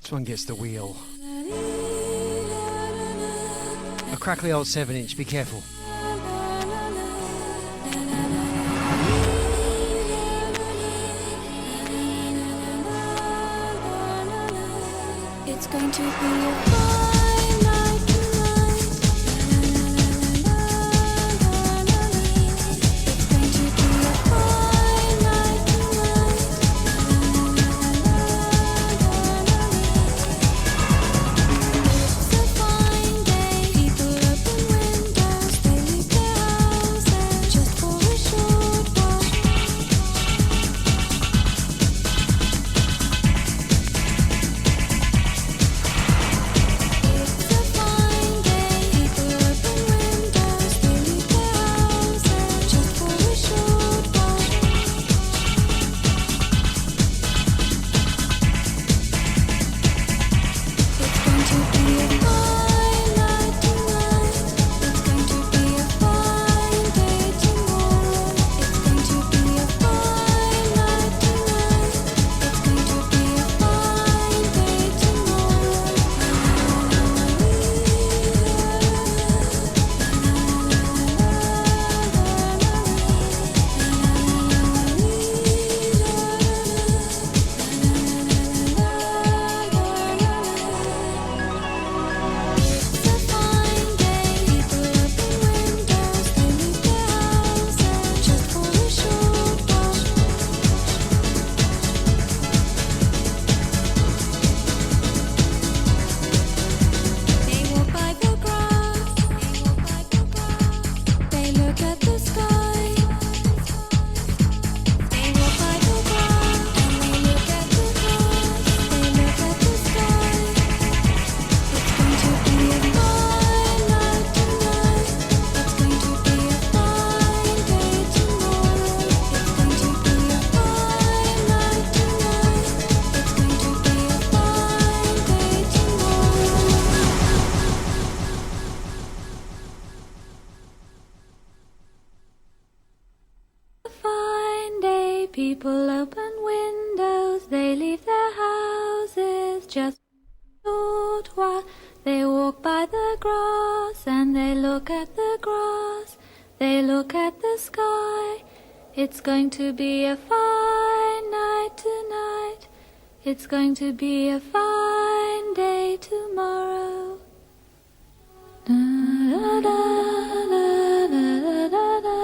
This one gets the wheel. A crackly old 7-inch, be careful. It's going to be a fine night tonight. It's going to be a fine night tonight. It's a fine day. People open windows, they leave their houses just for a short while. People open windows, they leave their houses just a short while. They walk by the grass and they look at the grass. They look at the sky. It's going to be a fine night tonight. It's going to be a fine day tomorrow. Da, da, da, da, da, da, da.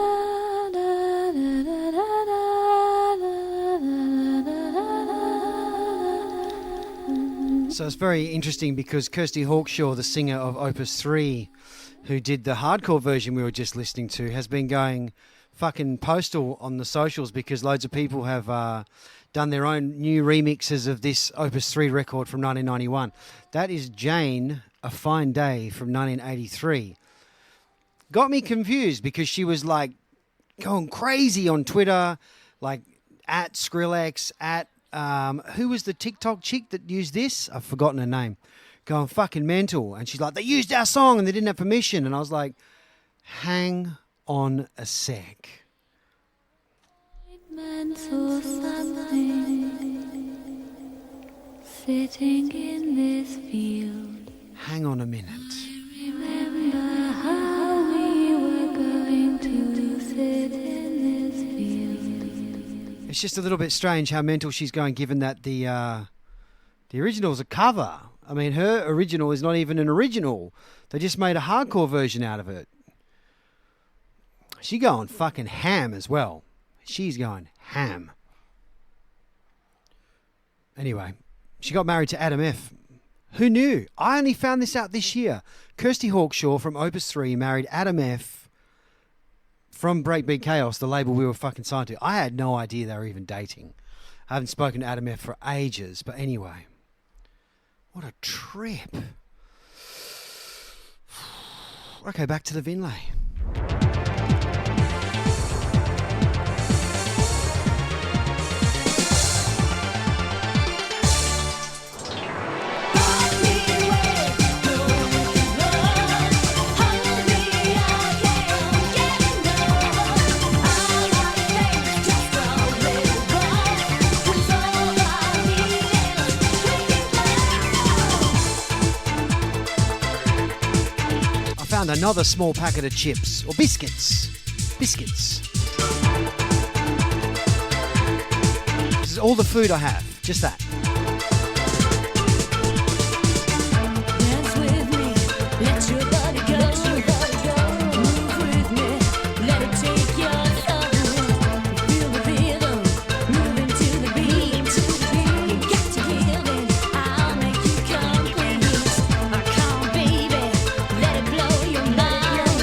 So it's very interesting because Kirsty Hawkshaw, the singer of Opus 3, who did the hardcore version we were just listening to, has been going fucking postal on the socials because loads of people have done their own new remixes of this Opus 3 record from 1991. That is Jane, A Fine Day from 1983. Got me confused because she was like going crazy on Twitter, like at Skrillex, at who was the TikTok chick that used this? I've forgotten her name. Going fucking mental. And she's like, they used our song and they didn't have permission. And I was like, hang on a sec. Or something, sitting in this field. Hang on a minute. Remember how we were going to sit in this field. It's just a little bit strange how mental she's going, given that the original's a cover. I mean, her original is not even an original. They just made a hardcore version out of it. She going fucking ham as well. She's going ham. Anyway, she got married to Adam F. Who knew? I only found this out this year. Kirsty Hawkshaw from Opus 3 married Adam F. from Breakbeat Chaos, the label we were fucking signed to. I had no idea they were even dating. I haven't spoken to Adam F. for ages, but anyway. What a trip. Okay, back to the Vinlay. Another small packet of chips or biscuits. This is all the food I have, just that. Dance with me, let your body go, move with me, let it take your soul, feel the rhythm, moving to the beat, you got to feel it, I'll make you complete, come on baby, let it blow your mind,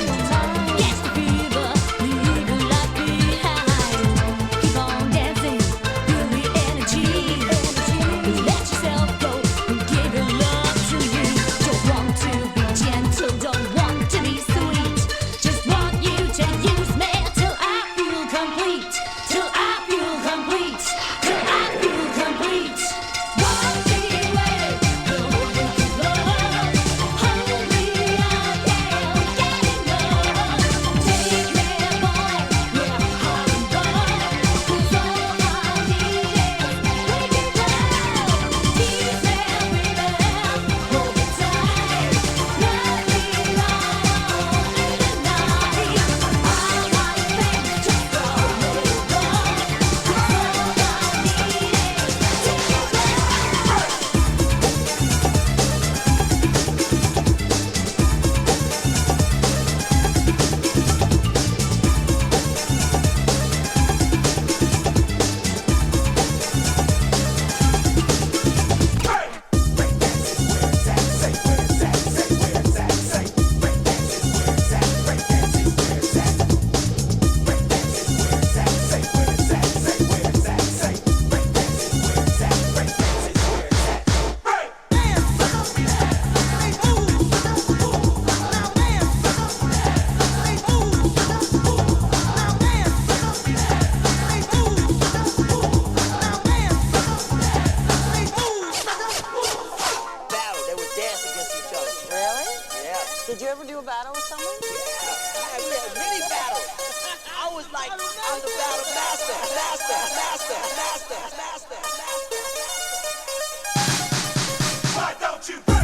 catch the fever, leave the light behind, keep on dancing, feel the energy, let yourself go, and give your love to you, don't want to be gentle, don't want to be sweet, just want you to use me till I feel complete, till I feel complete, till I feel complete. Walk me away, hold me close, hold me out there, getting low. Take me, boy, we're hot and bold, 'cause all I need is breaking down. Tease me, baby, hold me tight, let me ride on in the night. I wanna think just for a little while, 'cause all I need is taking battle. They would dance against each other. Really? Yeah. Did you ever do a battle with someone? Yeah. We had many battles. I I was like, I'm the battle master. Why don't you break?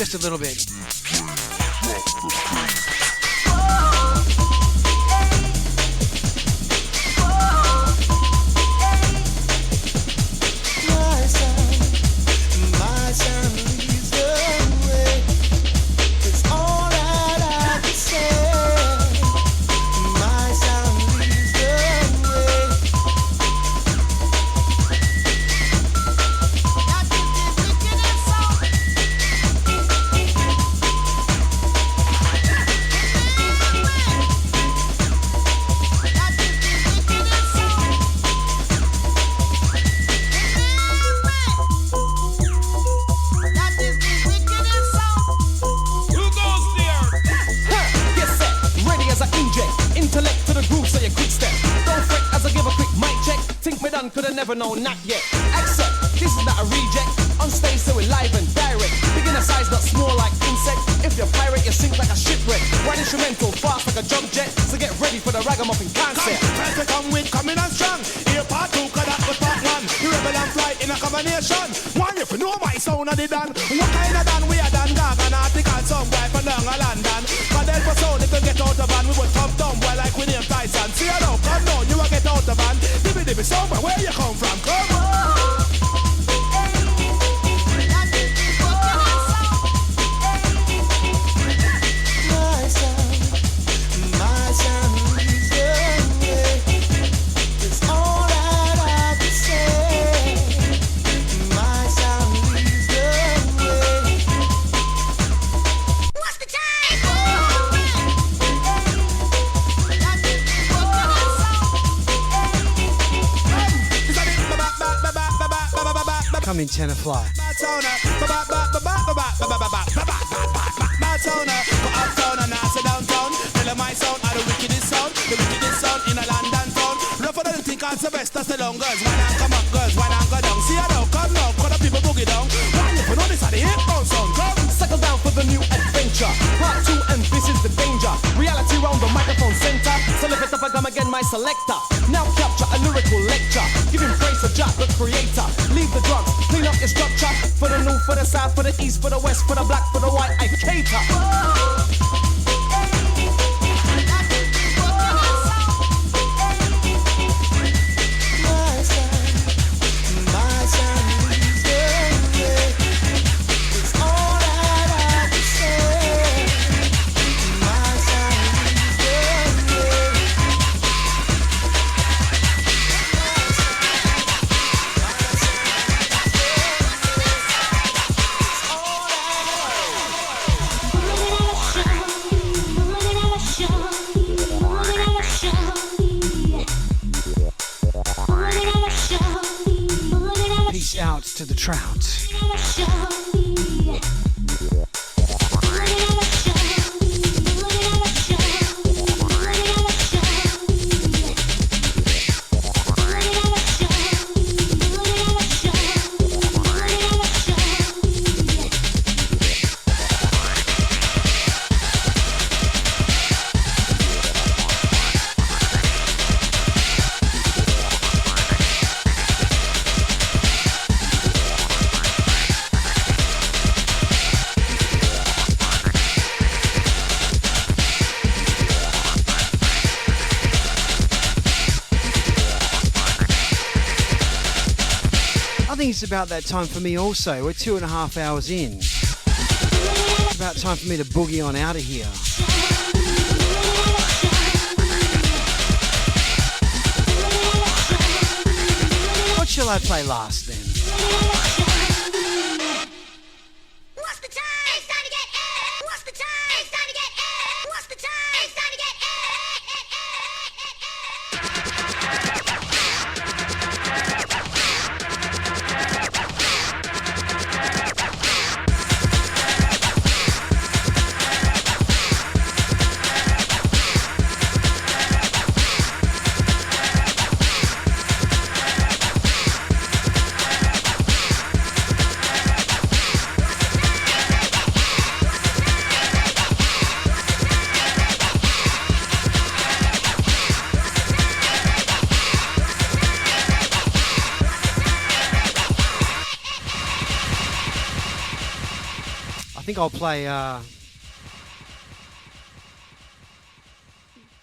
just a little bit. No, not yet. Accept, this is not a reject. On stage, so we're live and direct. Beginner size, not small like insect. If you're pirate, you sink like a shipwreck. One instrumental, fast like a jump jet. So get ready for the ragamuffin concept. Try to come with, coming on strong. Here part 2, cause that was part 1. The rebel and fly in a combination. One, if you know my sound of the Dan. What kind of Dan? We are Dan Gag and article some guy from down a London. Cause then for sound, if you get out of van, we would come down boy like William Tyson. See you now, come down, you will get out of van. Dibby somewhere, where you come from? Come on. Come in, Tenafly. The best of the long girls, why not come up girls, why not go down? See you now, come now, call the people boogie down. Why you put on this at the hip bound sound? Come, settle down for the new adventure. Part 2 and this is the danger. Reality round the microphone center. So lift it up and come again, my selector. Now capture a lyrical lecture. Giving praise to Jack, the creator. Leave the drugs, clean up your structure. For the north, for the south, for the east, for the west, for the black, for the white, I cater. Out to the trout. It's about that time for me also. We're 2.5 hours in. It's about time for me to boogie on out of here. What shall I play last then? What's the time? It's time to get air. What's the time? It's time to get air. What's the time? It's time to get think I'll play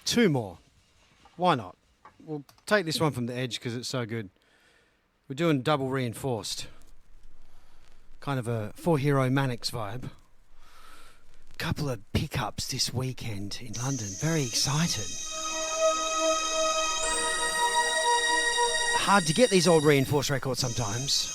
2 more. Why not? We'll take this one from the edge because it's so good. We're doing double reinforced. Kind of a 4 Hero Mannix vibe. Couple of pickups this weekend in London. Very excited. Hard to get these old reinforced records sometimes.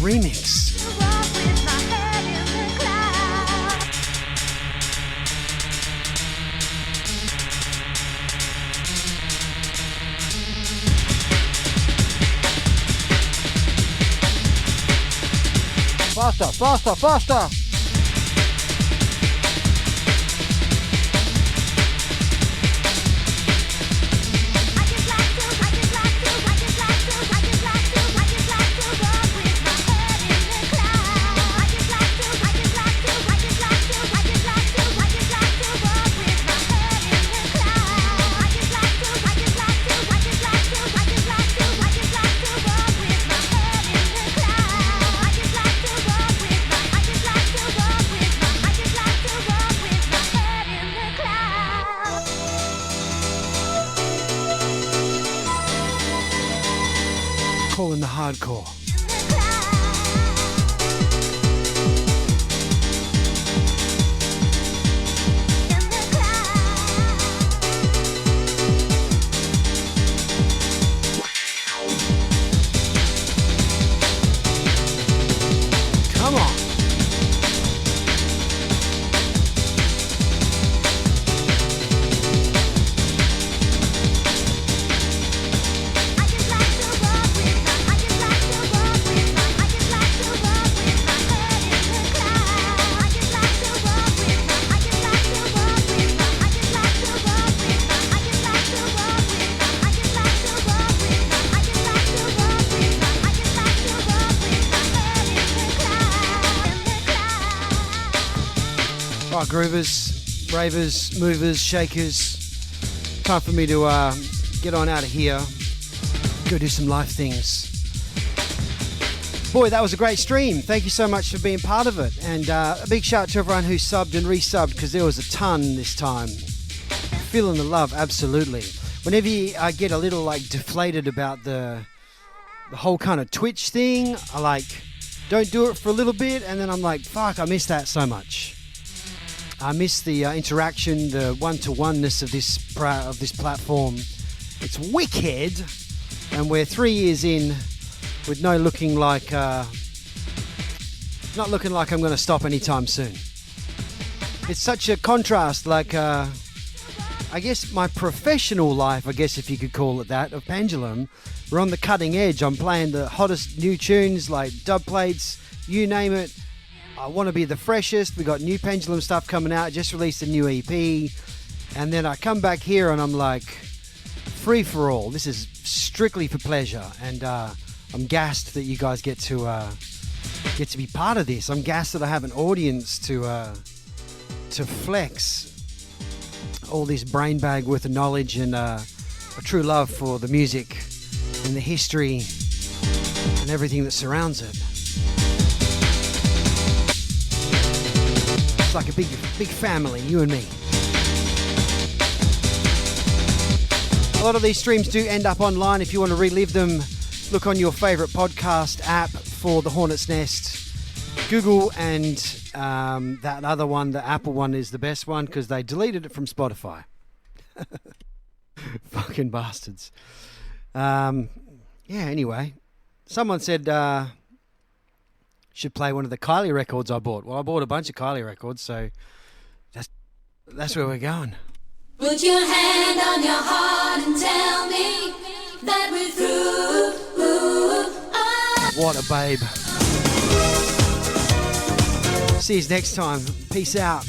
Remix. Faster, faster, faster! Calling the hardcore. Come on. Right, groovers, ravers, movers, shakers. Time for me to get on out of here. Go do some live things. Boy, that was a great stream. Thank you so much for being part of it. And a big shout out to everyone who subbed and resubbed because there was a ton this time. Feeling the love, absolutely. Whenever I get a little like deflated about the whole kind of Twitch thing, I don't do it for a little bit and then I'm like, fuck, I miss that so much. I miss the interaction, the one-to-oneness of this platform. It's wicked, and we're 3 years in with not looking like I'm going to stop anytime soon. It's such a contrast, I guess my professional life, I guess if you could call it that, of Pendulum, we're on the cutting edge. I'm playing the hottest new tunes like dubplates, you name it. I want to be the freshest. We got new Pendulum stuff coming out. Just released a new EP. And then I come back here and I'm like, free for all. This is strictly for pleasure. And I'm gassed that you guys get to be part of this. I'm gassed that I have an audience to flex all this brain bag worth of knowledge and a true love for the music and the history and everything that surrounds it. It's like a big family, you and me. A lot of these streams do end up online. If you want to relive them, look on your favourite podcast app for The Hornet's Nest. Google and that other one, the Apple one, is the best one because they deleted it from Spotify. Fucking bastards. Anyway. Someone said... should play one of the Kylie records I bought. Well, I bought a bunch of Kylie records, so that's where we're going. Put your hand on your heart and tell me that we're through. What a babe. See you next time. Peace out.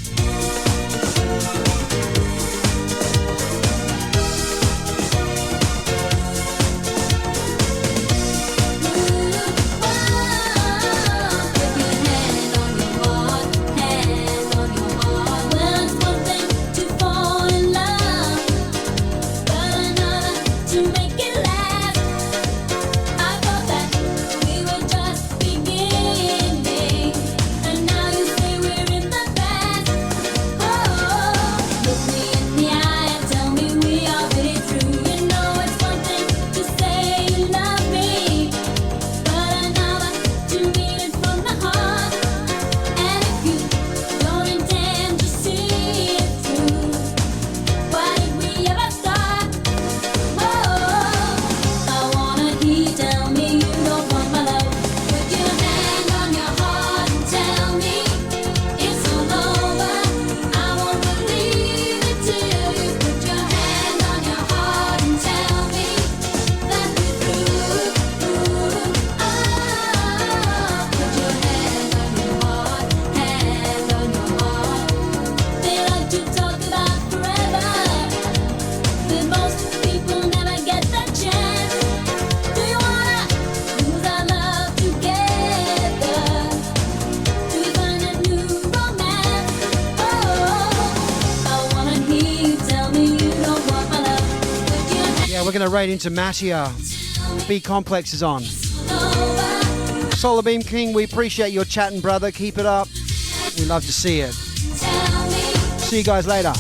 We're going to raid into Mattia. B Complex is on. Solar Beam King, we appreciate your chatting, brother. Keep it up. We love to see it. See you guys later.